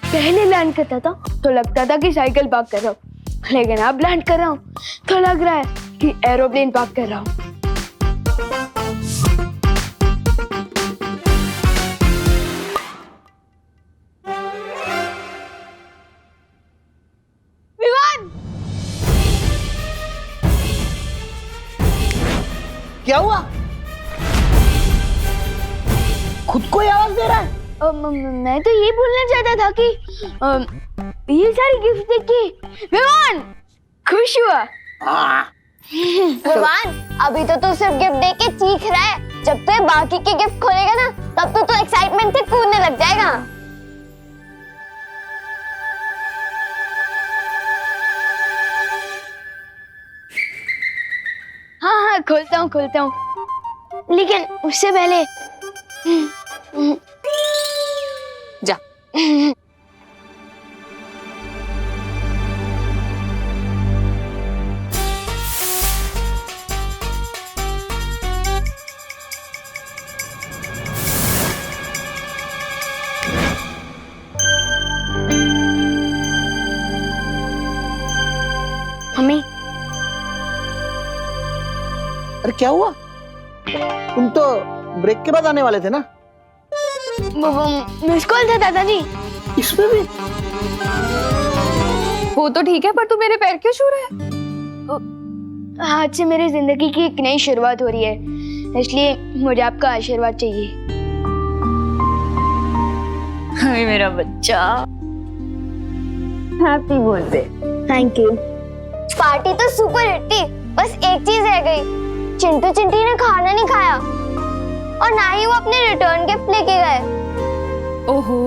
पहले लैंड करता था तो लगता था कि साइकिल पार्क कर रहा हूँ, लेकिन अब लैंड कर रहा हूँ तो लग रहा है कि एरोप्लेन पार्क कर रहा हूँ। विमान! क्या हुआ? खुद को ही आवाज दे रहा है? मैं तो ये बोलना चाहता था कि ये सारी गिफ्ट देख के विमान खुश हुआ। विमान, अभी तो तू सिर्फ गिफ्ट दे के चीख रहा है। जब तू बाकी के गिफ्ट खोलेगा ना, तब तो एक्साइटमेंट से कूदने लग जाएगा। हाँ, खोलता हूँ, लेकिन उससे पहले जा। मम्मी, अरे क्या हुआ? तुम तो ब्रेक के बाद आने वाले थे ना? मिस कॉल था दादाजी। इसमें भी? वो तो ठीक है, पर तू मेरे पैर क्यों छू रहा है? आज से मेरी जिंदगी की एक नई शुरुआत हो रही है, इसलिए मुझे आपका आशीर्वाद चाहिए। हाय मेरा बच्चा, happy birthday. Thank you. Party तो सुपर हिट थी, बस एक चीज रह गई। चिंटू चिंटी ने खाना नहीं खाया और ना ही वो अपने रिटर्न गिफ्ट लेके गए। ओहो,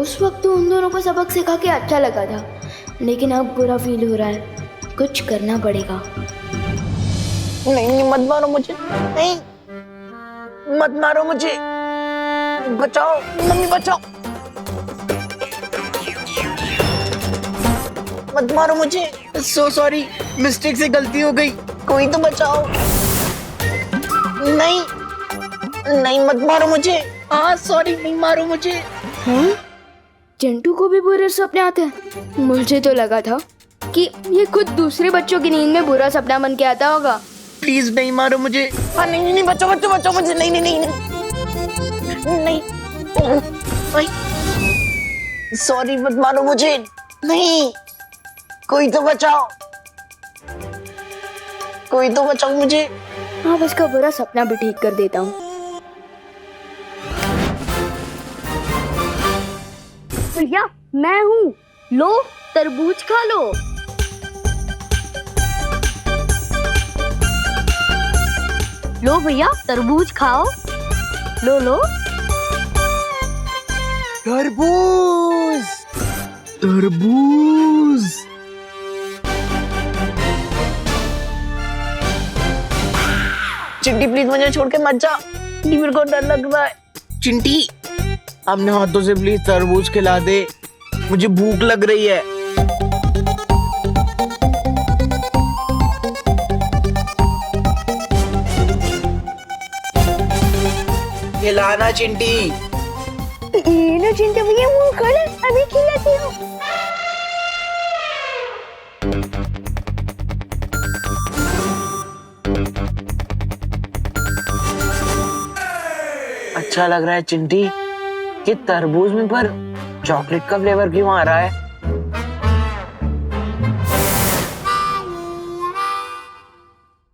उस वक्त तो उन दोनों को सबक सिखा के अच्छा लगा था, लेकिन अब बुरा फील हो रहा है। कुछ करना पड़ेगा। नहीं, मत मारो मुझे, नहीं, मत मारो मुझे, बचाओ मम्मी, बचाओ, मत मारो मुझे। सो सॉरी, मिस्टेक से गलती हो गई, कोई तो बचाओ। नहीं नहीं, मत मारो मुझे। हाँ सॉरी, नहीं मारो मुझे। हाँ? चिंटू को भी बुरे सपने आते हैं? मुझे तो लगा था कि ये खुद दूसरे बच्चों की नींद में बुरा सपना बन के आता होगा। प्लीज नहीं मारो मुझे। हाँ नहीं नहीं, बचाओ बचाओ बचाओ मुझे। नहीं नहीं नहीं नहीं, नहीं, सॉरी, मत मारो मुझे। नहीं, कोई तो बचाओ, कोई तो बचाओ मुझे। हाँ, बस का बुरा सपना भी ठीक कर देता हूँ। भैया मैं हूँ, लो तरबूज खा लो। लो भैया तरबूज खाओ, लो लो। तरबूज, तरबूज। चिंटी प्लीज मुझे छोड़ के मत जा, मेरे को डर लग रहा है। चिंटी अपने हाथों से प्लीज तरबूज खिला दे, मुझे भूख लग रही है। खिलाना चिंटी। ये लो चिंटी भैया मुंह खोलो, अभी खिलाती हूँ। अच्छा लग रहा है चिंटी, कि तरबूज में पर चॉकलेट का फ्लेवर क्यों आ रहा है?